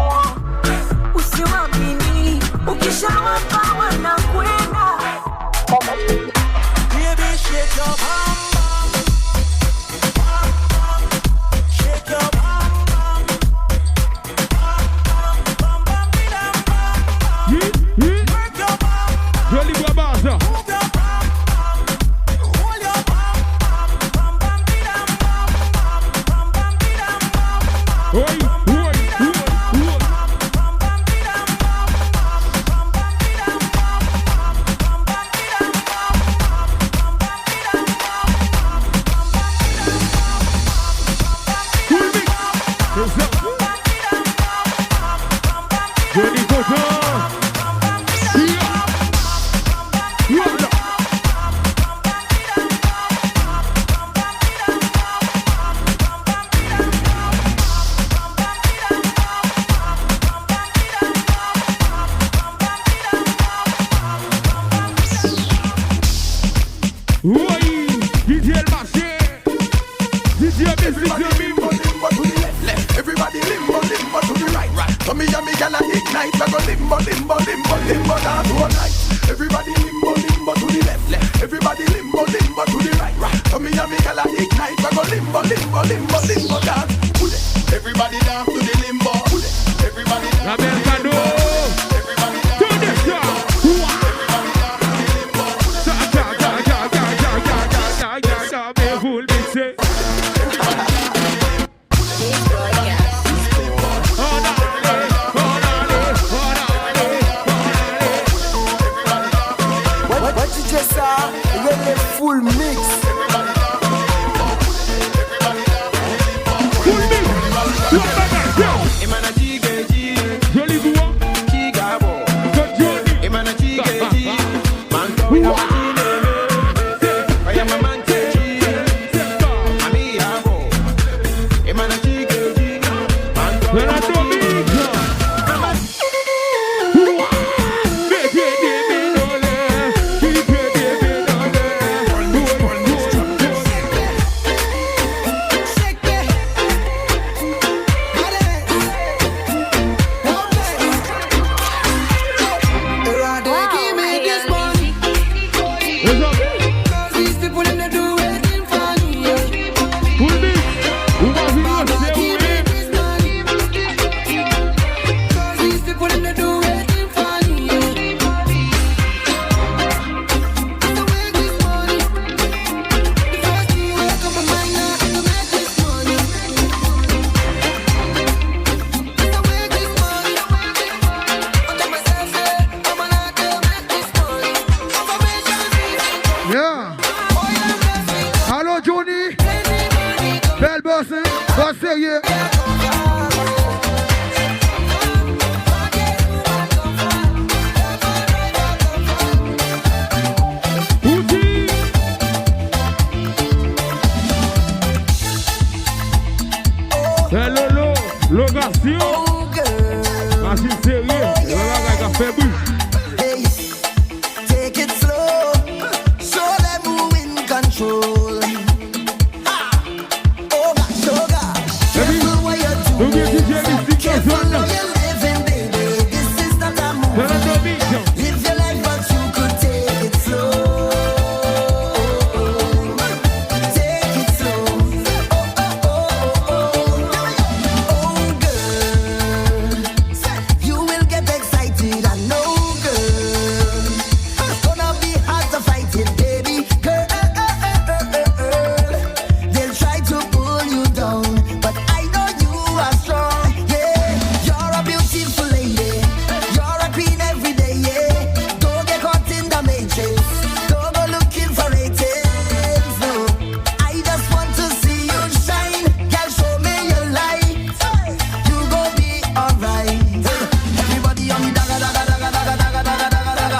usiwamini ukishawapa wanakwenda. Baby shake your bum bum, shake your bum bum, bum bum bidam bum, work your bum bum, Joli Guabaza, move your bum bum, hold your bum bum, bum bum bidam bum, bum bum bidam bum. Oi. Everybody limbo, limbo to the right, right. So me and me gonna ignite, we go limbo, limbo, limbo, limbo down to a night. Everybody limbo, limbo to the left, left. Everybody limbo, limbo to the right, right. So me and me gonna ignite, we go limbo, limbo, limbo, limbo down. Pull it. Everybody down to the limbo. Pull it. Everybody down to the limbo. Everybody down to the limbo. Everybody down to the limbo. What you just saw, really full mix. Keep Oh, sérieux. C'est Lolo, Logatio. Machine sérieux. Le bagage a fait bruit. Take it slow, show them who in control. Oh gosh, careful what you're doing. Careful how you're living, baby. This is not a movie. Live your life, but you could take it slow. Take it slow. Oh girl, you will get excited. I know, girl. It's gonna be hard to fight it, baby. Girl, they'll try to pull you down, but I know you are strong. Yeah, you're a beautiful lady. You're a queen every day. Yeah, don't get caught in the matrix. Don't go looking for ratings. No, I just want to see you shine. Girl, show me your light. You gon' be alright. Everybody on the daga daga daga daga daga daga daga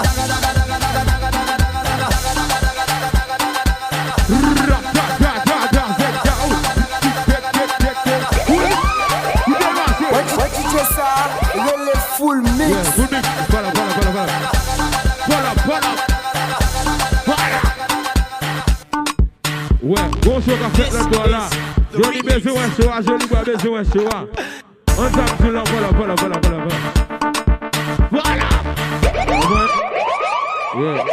What you just saw, really full mix. Yeah, full mix. Voilà. Ouais, gros show qu'a fait le toit là. Joli baiser, ouais, show, joli bois baiser, ouais, show. On tape sur là, voilà. Yeah.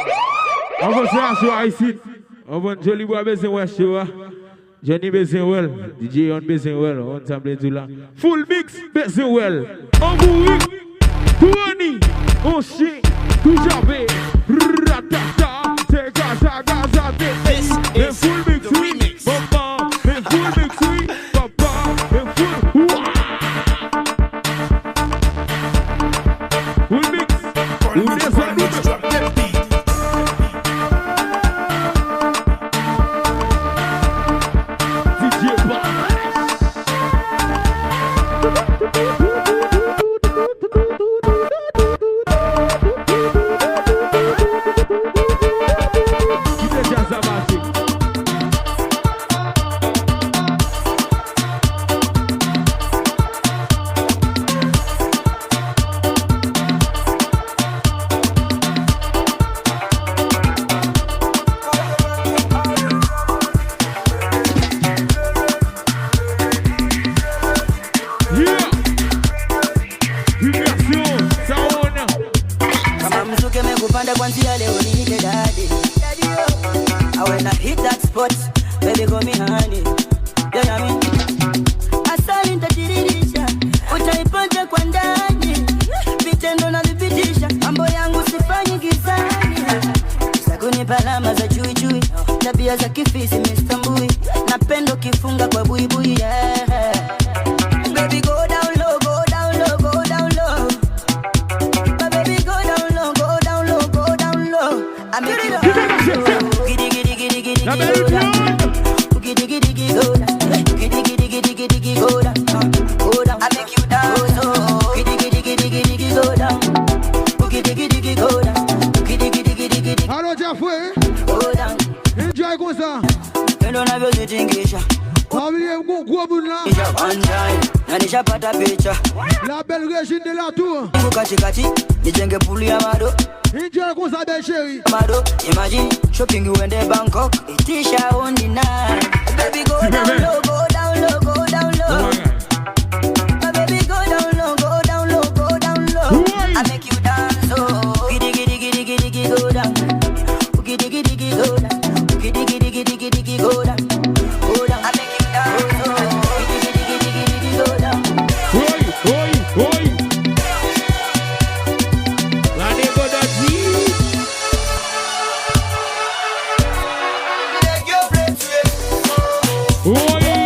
On va faire un show ici. On va joli bois baiser, ouais, show. Johnny Bezenwell, DJ on Bezenwell, on t'appelle tout là. Full mix Bezenwell. On bouille, tout ani, on chie, tout jamais. Ratata, c'est gaza, mais full mix, oui, papa, mais full mix, oui, papa, mais full, full mix, on est sur mix. Kama mzuke mekupanda kwanzia leo niite daddy. I when I hit that spot, baby call me honey. Yeah, I mean. Asali nitadiririsha, utaipata kwa ndani. Vitendo na vipitisha, mambo yangu sifanyi gizani. Sakunipa alama za chui, tabia za kifisi mistambui. Napendo kifunga kwa buibui, yeah. Baby go down low, go down low, go down low. Baby go down low, go down low, go down low. I make you down. Giddy go down. Giddy go down. Giddy go down. Go down. I make you down. Giddy go down. Giddy go down. Allo Jafwe. Go down. Enjoy comme ça. You don't have your distinguisher. Na nishapata picha la belle régine de la tour. Katikati nijenge pulu ya mado. Enjoy comme ça belle chérie. Mado, imagine shopping uende Bangkok. Itisha on the night. Baby go down low, go down low, go down low. Baby go down low, go down low, go down low. I make you dance so. Giddy go down. Giddy go down. Giddy go down. Go down. I make you dance so. Giddy go down. Oi. La Negodati. Oi.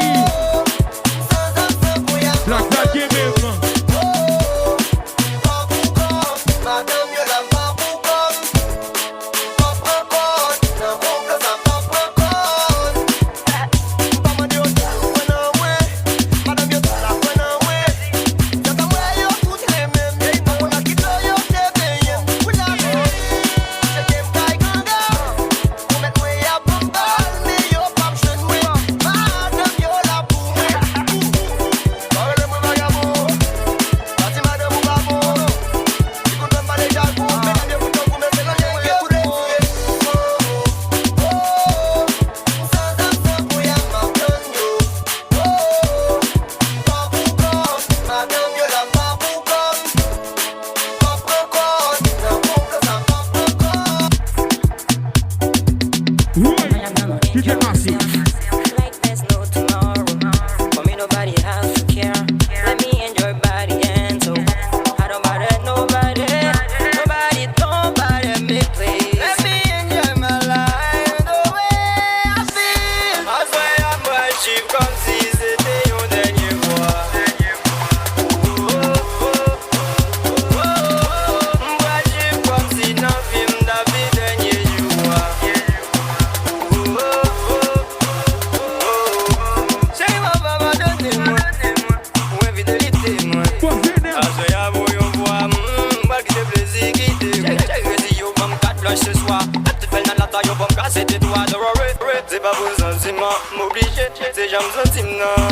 Tu fais dans la taille, on va casser tes doigts de roré. C'est pas pour ça, c'est m'obliger. C'est jamais senti, non.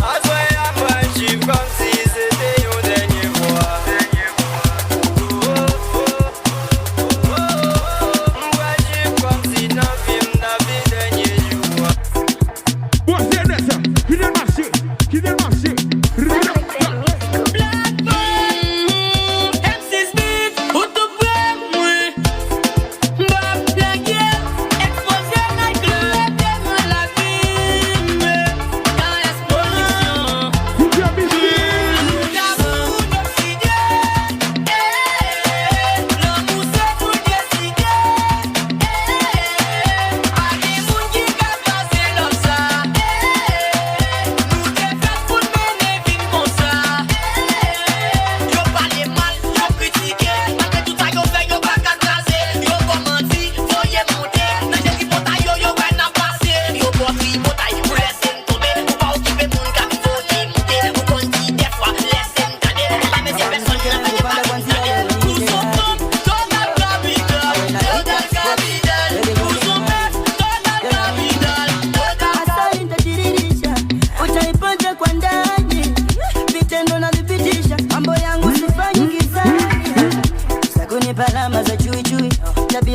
À toi et à moi, je suis comme si c'était une dernière fois.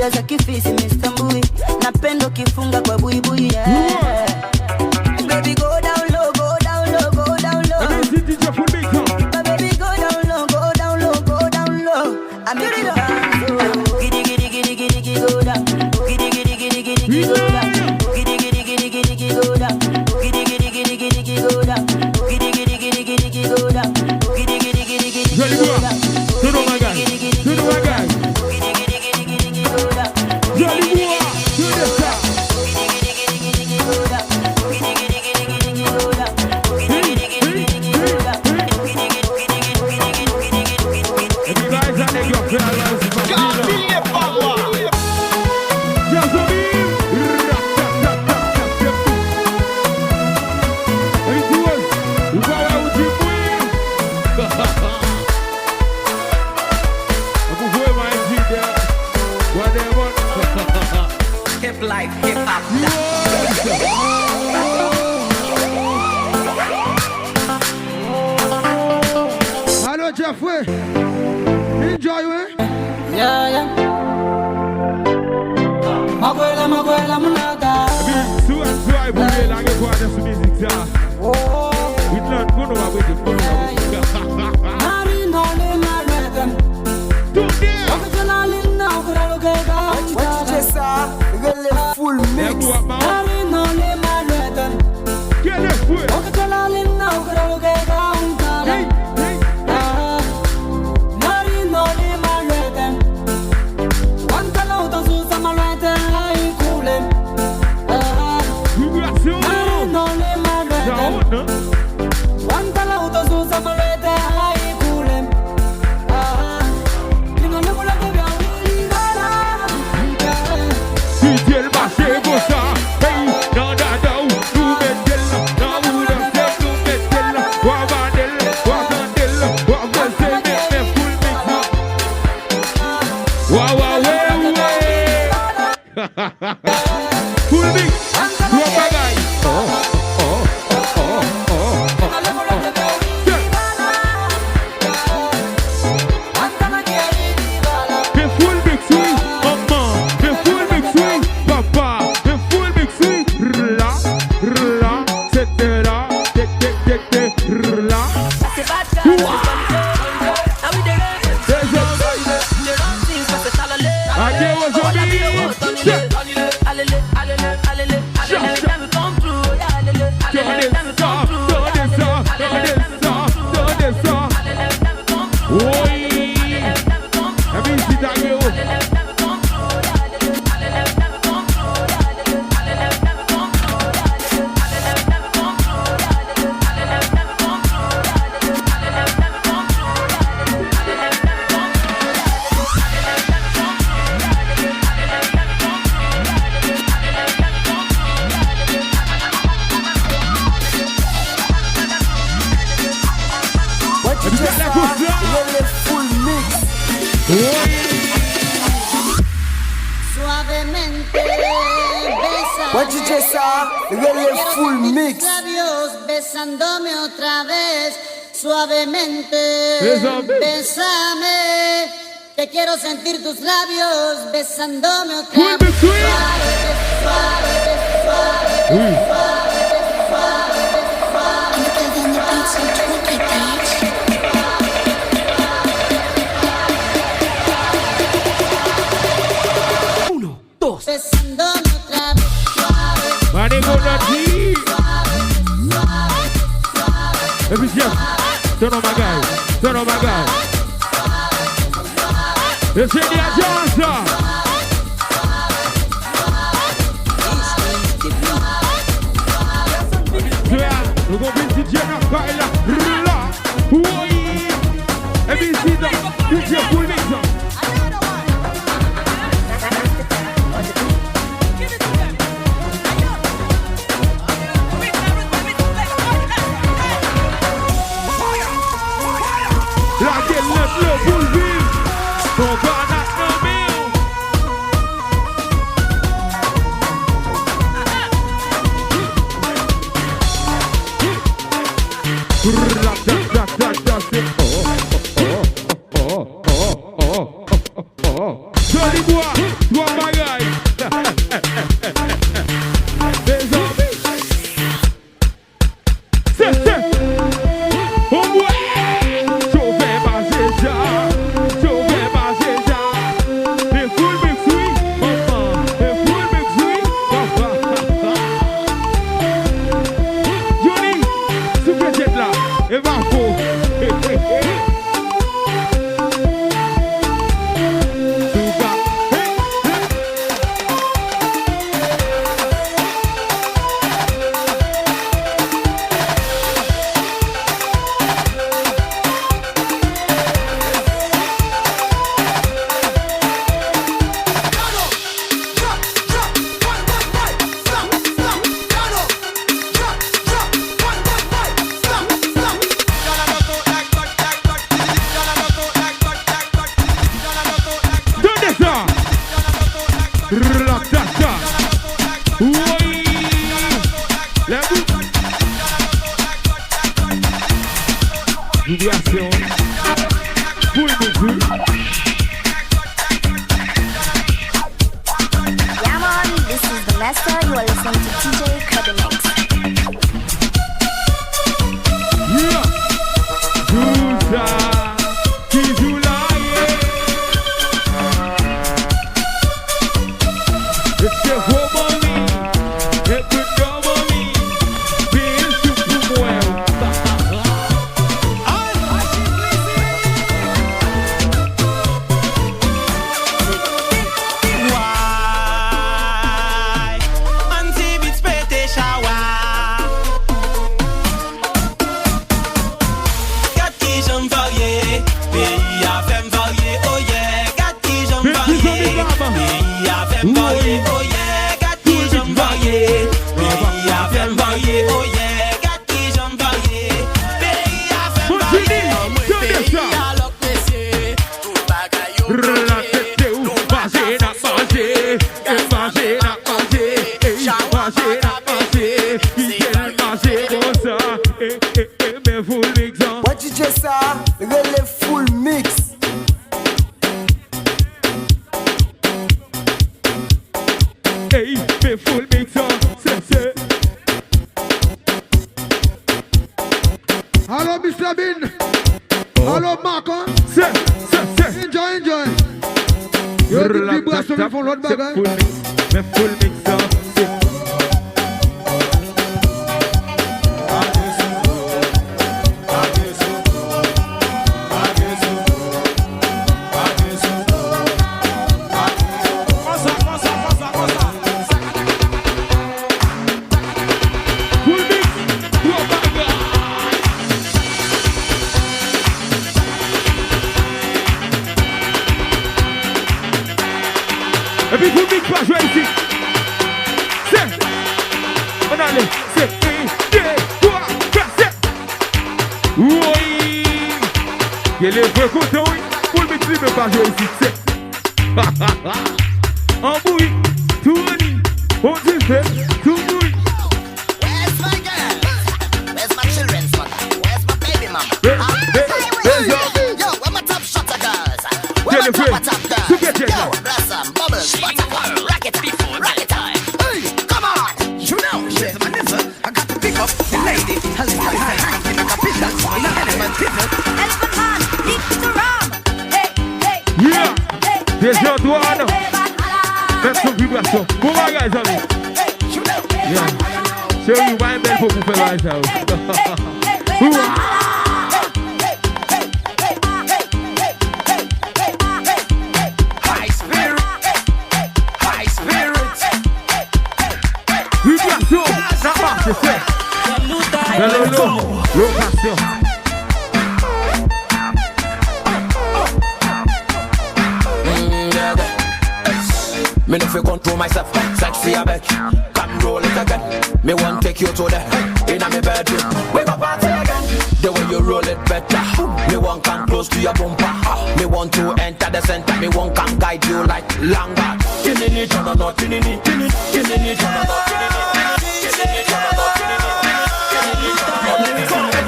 Za kifisi Mr. Mbui napendo kifunga kwa buibui yeah. Baby go down low, go down low, go down low. Baby go down low, go down low, go down low. I make you dance oh. Giddy giddy giddy giddy giddy go down. Giddy giddy giddy giddy giddy go down. Giddy giddy giddy giddy giddy go down. Giddy giddy giddy giddy giddy go down. Giddy giddy giddy giddy giddy go down. Giddy giddy giddy giddy go down. Hip life, hip hop. Hello, Jeffrey. Enjoy, eh? Yeah, yeah. Maguela, munada. Su enjoy, boy, like a quarter to music, sir. We learn good about it. Full mix. Full mix, proper guy. The full mix, mama. The full mix, papa. The full mix, la, etc. La. Suavemente, bésame. What you just saw, really Quiero full sentir mix. tus labios besándome otra vez. Suavemente, Bésame. bésame. Que quiero sentir tus labios besándome otra vez. Uno, dos. Besándome otra vez. Manico Nachi. Efficient. Turn on my guy. Turn on my guy. It's India Johnson. Nous allons faire DJ Rafaela. Oui. Et puis c'est DJ Full Mix. La gueule, le full mix. Ton banat no meal. Joli bois, toi bagaille. Des zombies. C'est. Oh ouais. Chauffeur passeja. Chauffeur passeja. Les full mix oui. Les full mix oui. Johnny, super jet là. Et va faux. Yeah, man, this is Vanessa. You are listening to TJ Kirby Mix. What you just saw, really full mix. Hey, me full mix say. Hello, Mr. Bin. Hello, Marco. Say. Enjoy. Yo, the vibration me font l'autre bagage. Me full mix say. Et puis vous dites pas jouer ici. C'est. On allait. C'est. 1, 2, 3, 4, 7. Oui. Il y a les vrais contents, oui. Pour le mix, il ne peut pas jouer ici. C'est. Un bruit, tourne, on dit fait, tout bruit. Where's my girl? Where's my children's mother? Where's my baby mama? Yo, where my top shutter girls? Where my top girls? Yo, blossom, bubbles, buttercup, rock it time. Hey, come on! You know, she's my nipple. I got to pick up the lady. Hello, give me a picture. My element pivot. Elephant man, keep the rum. Hey, hey. Yeah, there's your one. Faites son vibration. Bon bagage, amis. Yeah. C'est où va belle pour vous faire ça. High spirit. Vibration, ça marche, c'est. Location. Me no fi control myself, sexy a bitch. Come roll it again. Me want take you to the inna me bedroom. We go party again. The way you roll it better. Me want come close to your bumper. Me want to enter the center. Me want come guide you like longer. Tinini, tinini, no tinini, tinini, tinini, tinini, no tinini, tinini, tinini, no tinini, tinini,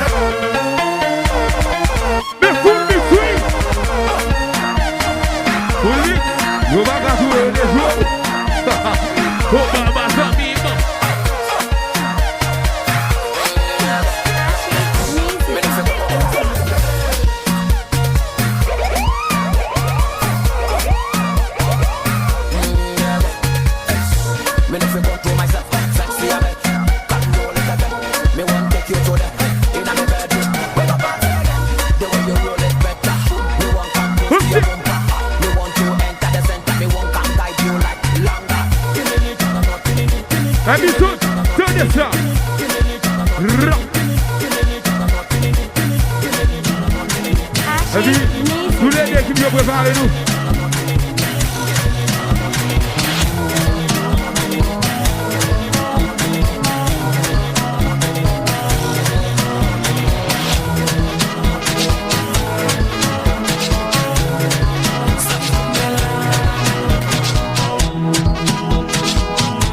Me fool me free. Oui, yo va pas jouer les jours. Oh baba Samima. Me no fi control myself, sexy a bitch. Come roll it again. Me want take you to the inna me bedroom. We go party again. The way you roll it better. Me want come close to your bumper. Me want to enter the center. Me want come guide you like longer. Ami tout, tenez ça. Ami, tous les gars qui viennent préparer nous.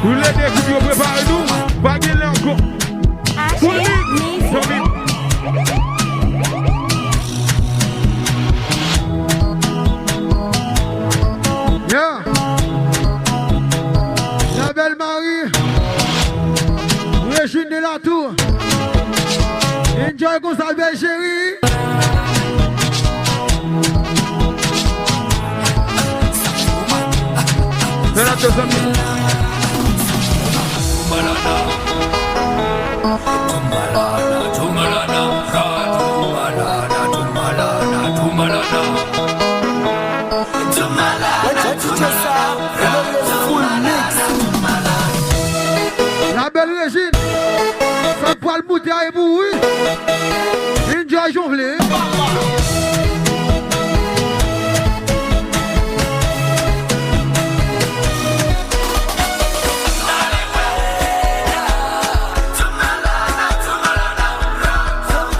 Tous les gars qui viennent préparer nous. Pas gagner encore. Full mix. Yeah. La belle Marie, Régine de la Tour. Enjoy comme ça, belle chérie. Fais la tes amis. La belle Régine, ça poil bouteille pour oui. Enjoy jonglé.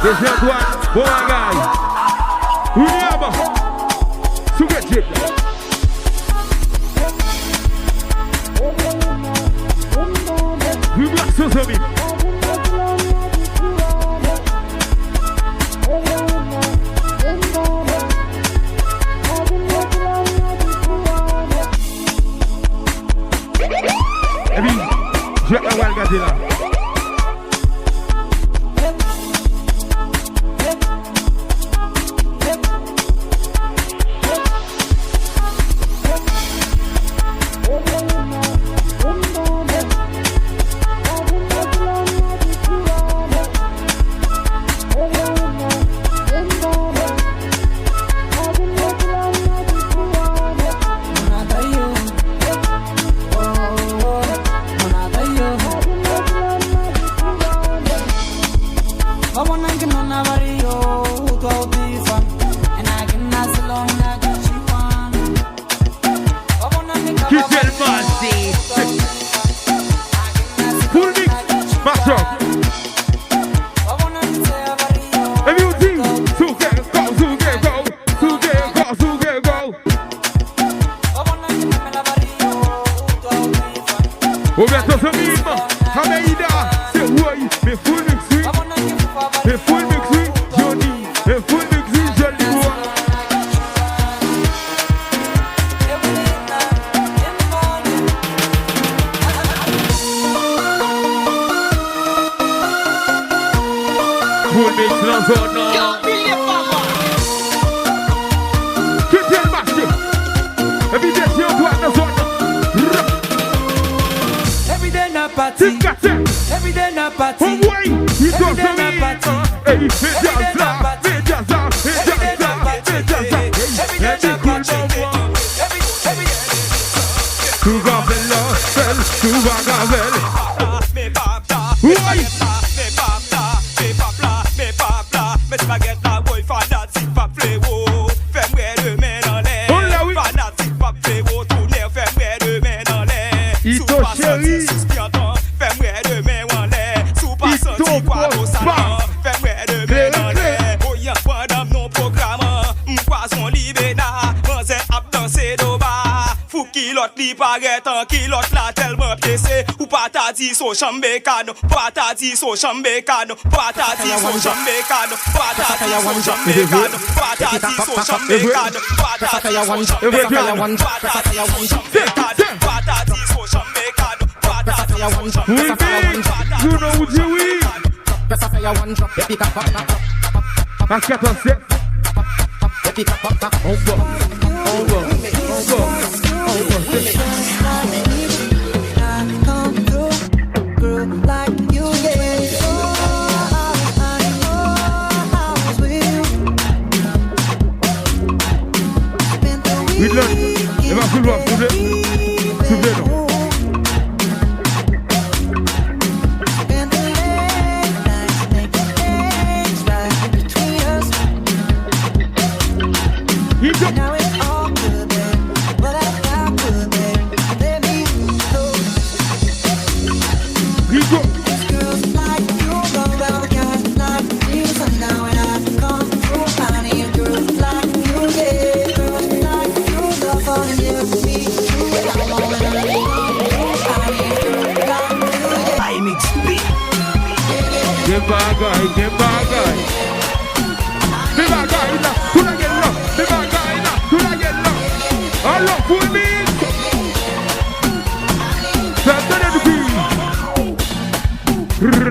Deuxième droite, bon bagage. William, Souketit. Vibration Zombie. Et puis, je vais avoir le gâté là. Roberto Samima, Ameida, c'est Roy, mais full mixi, mais full mixi, Johnny, mais full mixi, Johnny Bois. Full mix dans zone. Qui tient le marché? Évidemment, on doit dans zone. Every day na party. Every day na party. Oh ouais, il doit Every day na party. Hey, fais jazz là, fais jazz là, fais jazz là, fais jazz là. Every day na party. Tu vas belle, tu vas gavel. Ouais. Mes baguettes la boy fanatique pas fléau. Fais-moi de main dans l'air. Fanatique pas fléau. Tourner, fais-moi de main dans l'air. Ito chéri. Fais-moi de main en l'air. Sous pas senti quoi au salon. Fais-moi de main dans l'air. Oh y'a pas d'âme non programme. M'poisson libéna. M'en ap danser d'oba. Fou qui l'autre li paraît tant qui l'autre là tellement piécé. Ou pas ta dit son chambécano. Pas ta dit son chambécano. Pas ta dit son chambécano. Pas ta dit son chambécano. Pas ta dit son chambécano. Pas ta dit son chambécano. Pas ta dit son chambécano. Pas ta dit son chambécano. Pas ta dit son chambécano. You know what you will. Parce qu'à ton set. On va. Whitland, il va soulever, soulever, non. Now it's all good, babe, but I got good, babe. Let me go. Rico. It's girls like you, go around guys like me. So now when I come through, finding your girls like you, yeah. Girls like you, love falling in with me. I wanna be finding your girls like you, yeah. I mix beat. Get back, guy, get back, guy. Get back, guy, now. Could I get low? Get back, guy, now. Could I get low? Hello, full mix. Certains de filles.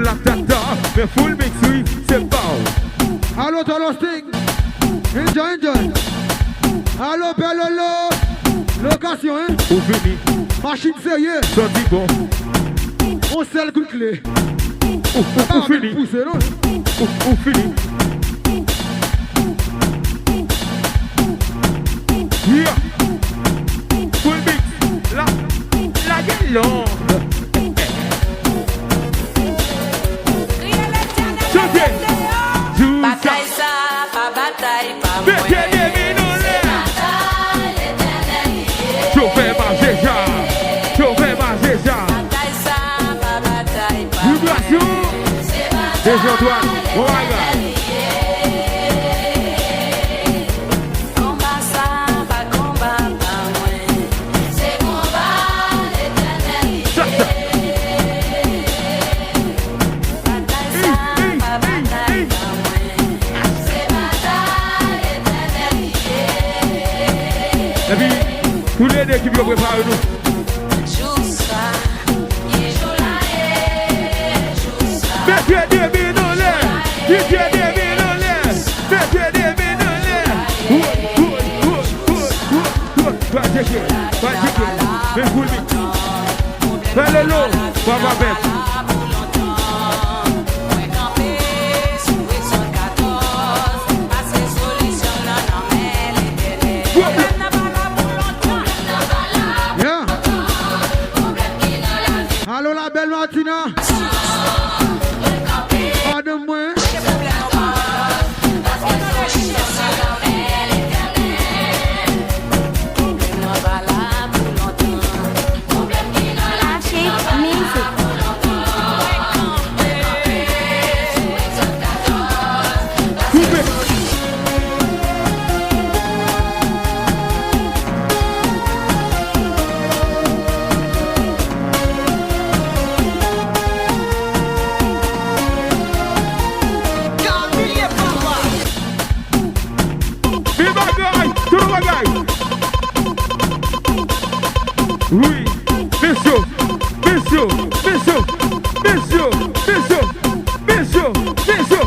La tata, mais full mix, oui, c'est bon. Allô, Tolo Sting. Enjoy. Allô, Bellolo. Location, hein? Ou fini. Machine sérieux. Sorti bon. On sait le coup de clé. Ou fini. Poussé, non? Ou fini. Yeah. Full mix. La gueule. Chantez. Bataille ça, pas bataille, pas Mettez des minolets. Je fais marcher ça. Bataille ça, pas bataille, pas Vibration. Des Antoine. Oh my God. combat ça, pas combat, pas moins. C'est combat l'éternalité. Bataille ça, pas bataille, pas moins. C'est bataille l'éternalité. Et puis, tous les deux qui viennent préparer nous. Joue ça, joue là, joue ça. Mettez des minolets. Mettez des minolets. Mettez des minolets. Pas checker. Mais full mix. Fais le lot. Papa Pep. Yeah. Allô, la belle Martina. Pas de moins. Beso, beso, beso, beso, beso, beso,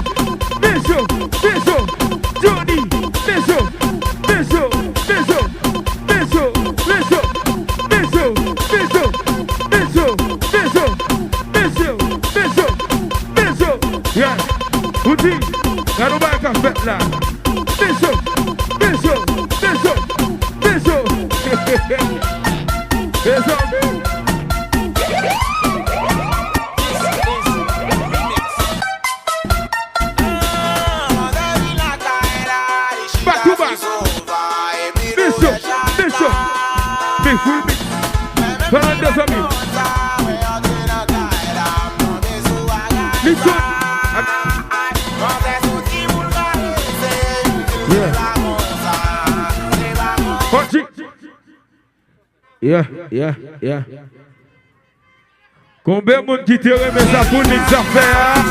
beso, beso, Johnny, beso, beso, beso, beso, beso, beso, beso, beso, beso, beso, beso, beso, yeah, Uti, garo ba ka fet la, beso, beso, beso, beso, beso. Back to back. Bishop, Bishop. Big full mix. Fernandez for me. Listen. Yeah. Combien de monde qui te remet ça pour nous affaires?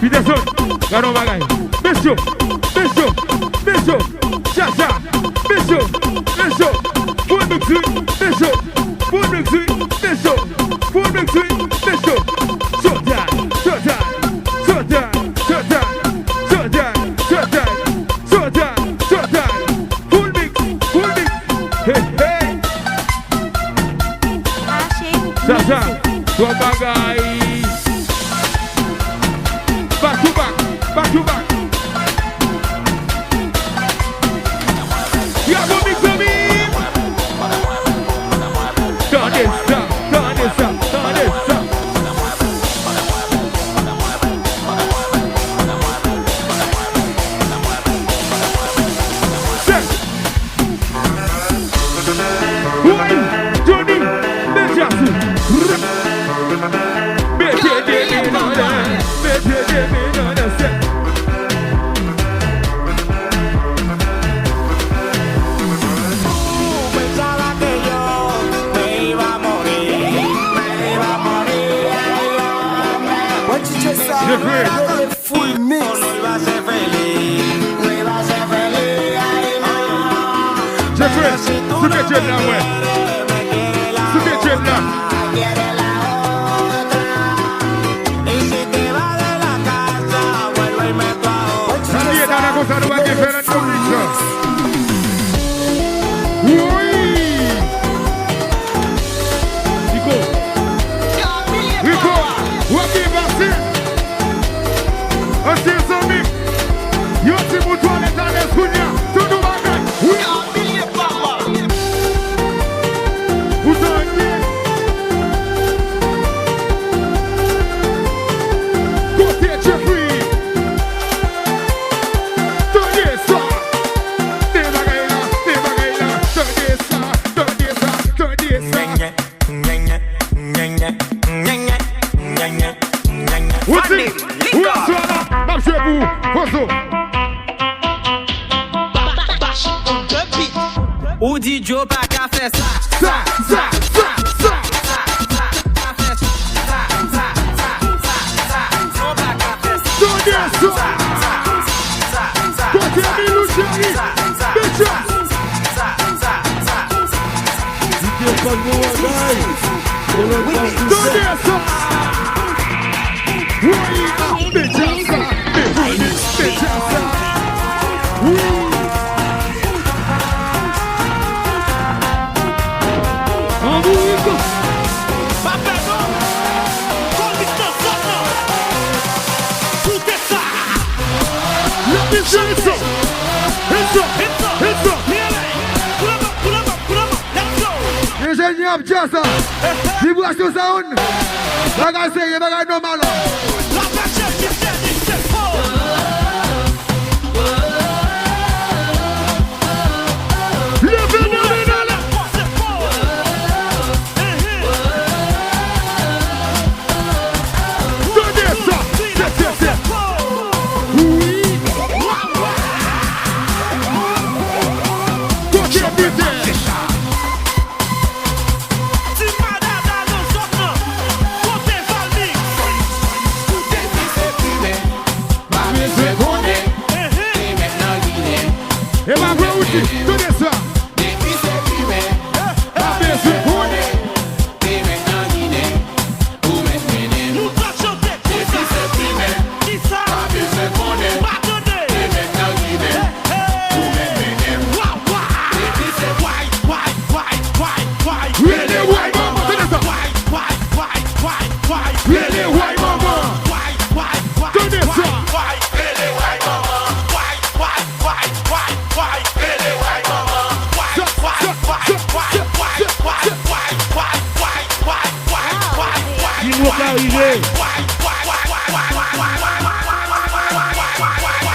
Peterson, garo bagay. Beso, beso, beso, cha-cha, beso, beso, full mixi, beso, full mixi, beso, full mixi, beso, so down, so down, so down, so down, so down, so down, so down, so down, full mix, hey, hey. Cha-cha, so bagay. Back to back, back to back. You are going to me. Turn this up, turn this up, turn this up. Who are you? Johnny, Benjamin. Full mix. O DJ pra cá festa. Ingénieur Jassa, vibration sound, bagage sérieux, bagage normal.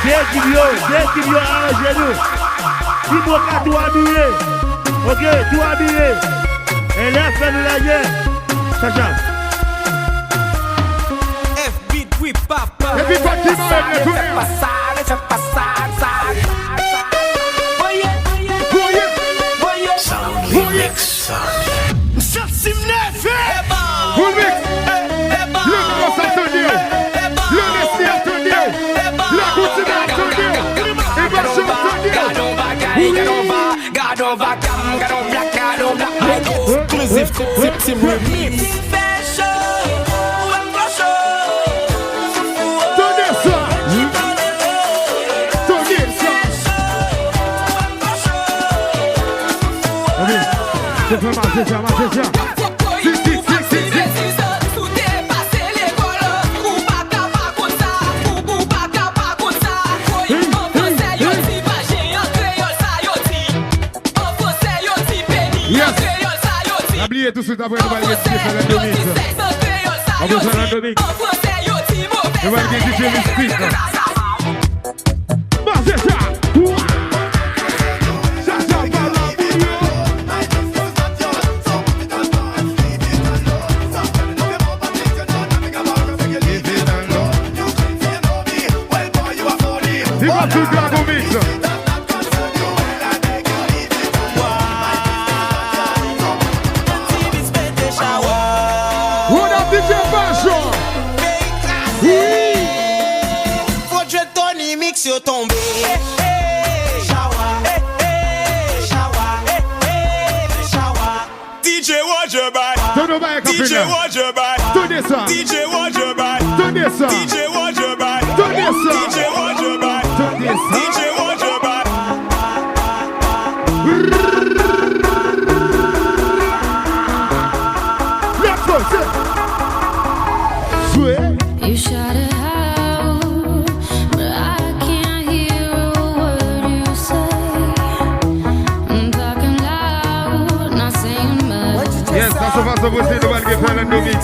habillé. Dès arrangez-nous. Dis-moi qu'à tout habillé. Ok, tout habillé. Et là, fais-nous la guerre. Sacha. FB, oui, papa. Et puis, pas qui m'a fait tout. Exclusive Tipsy Remix. Oubliez tout de suite après, nous allons faire la domix. On va faire la domix. On va dire DJ Mystique. Bon, c'est ça. Ça, ça va la vidéo. Il va tout la domix. Yo tombé. DJ watch your back. DJ watch your back. DJ watch your back. DJ watch your back. DJ watch your back. DJ watch your back. Let's go. Sweet. You shot it. Yes, that's what I'm supposed to do about getting a new mix.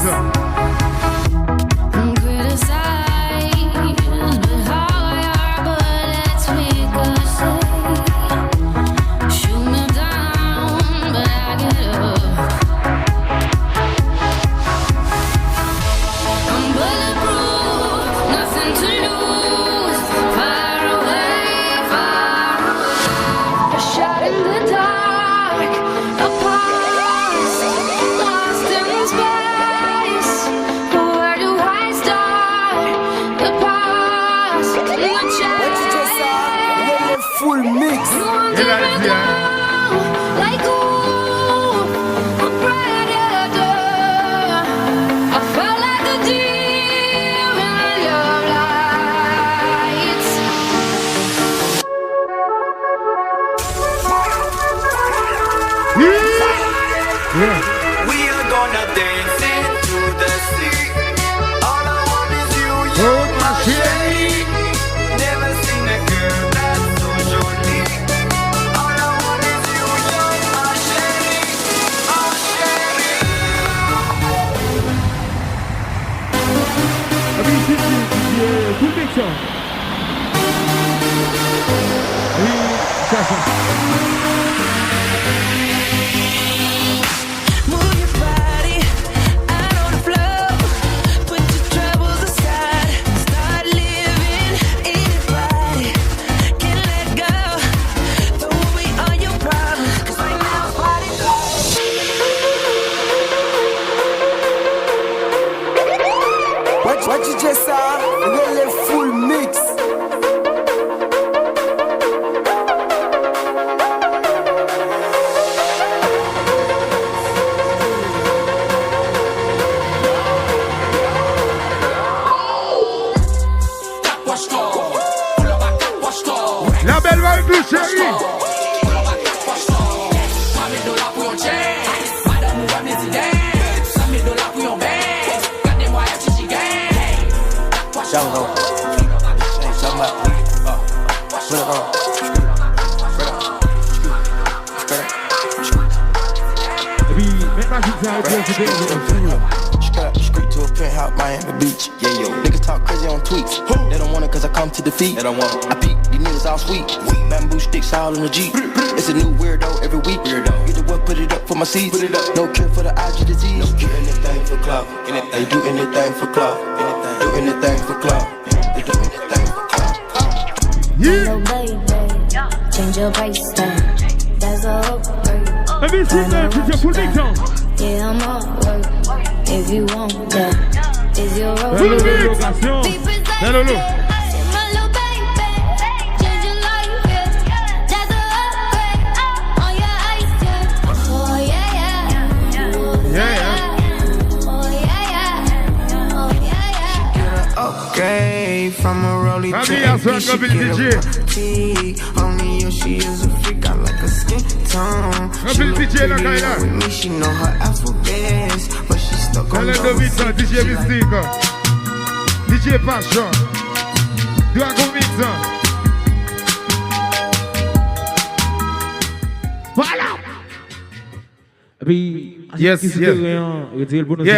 penthouse, Miami Beach. Yeah, yo. Niggas talk crazy on tweets. They don't want it cause I come to defeat. They don't want it. I peek, these niggas all sweet. Bamboo sticks all in the Jeep. It's a new weirdo every week. Get the what, put it up for my seeds. Put it up. No cure for the IG disease. No cure. Anything for clout. They do anything for clout. Do anything for clout. They do anything for clout. Yeah. Baby, change your price tag. That's a upgrade. Let me see that to your position. Yeah, I'm up work. If you want that, is your road. Hello, location. Hello, look. Upgrade from a rollie to a she get a fatigue. Only you, she is a freak, I like a skin tone. She look pretty with me, she know her alphabets, but she stuck on DJ Mystique, DJ Passion, do I go mix on? Voilà. Yes, yes. Yeah.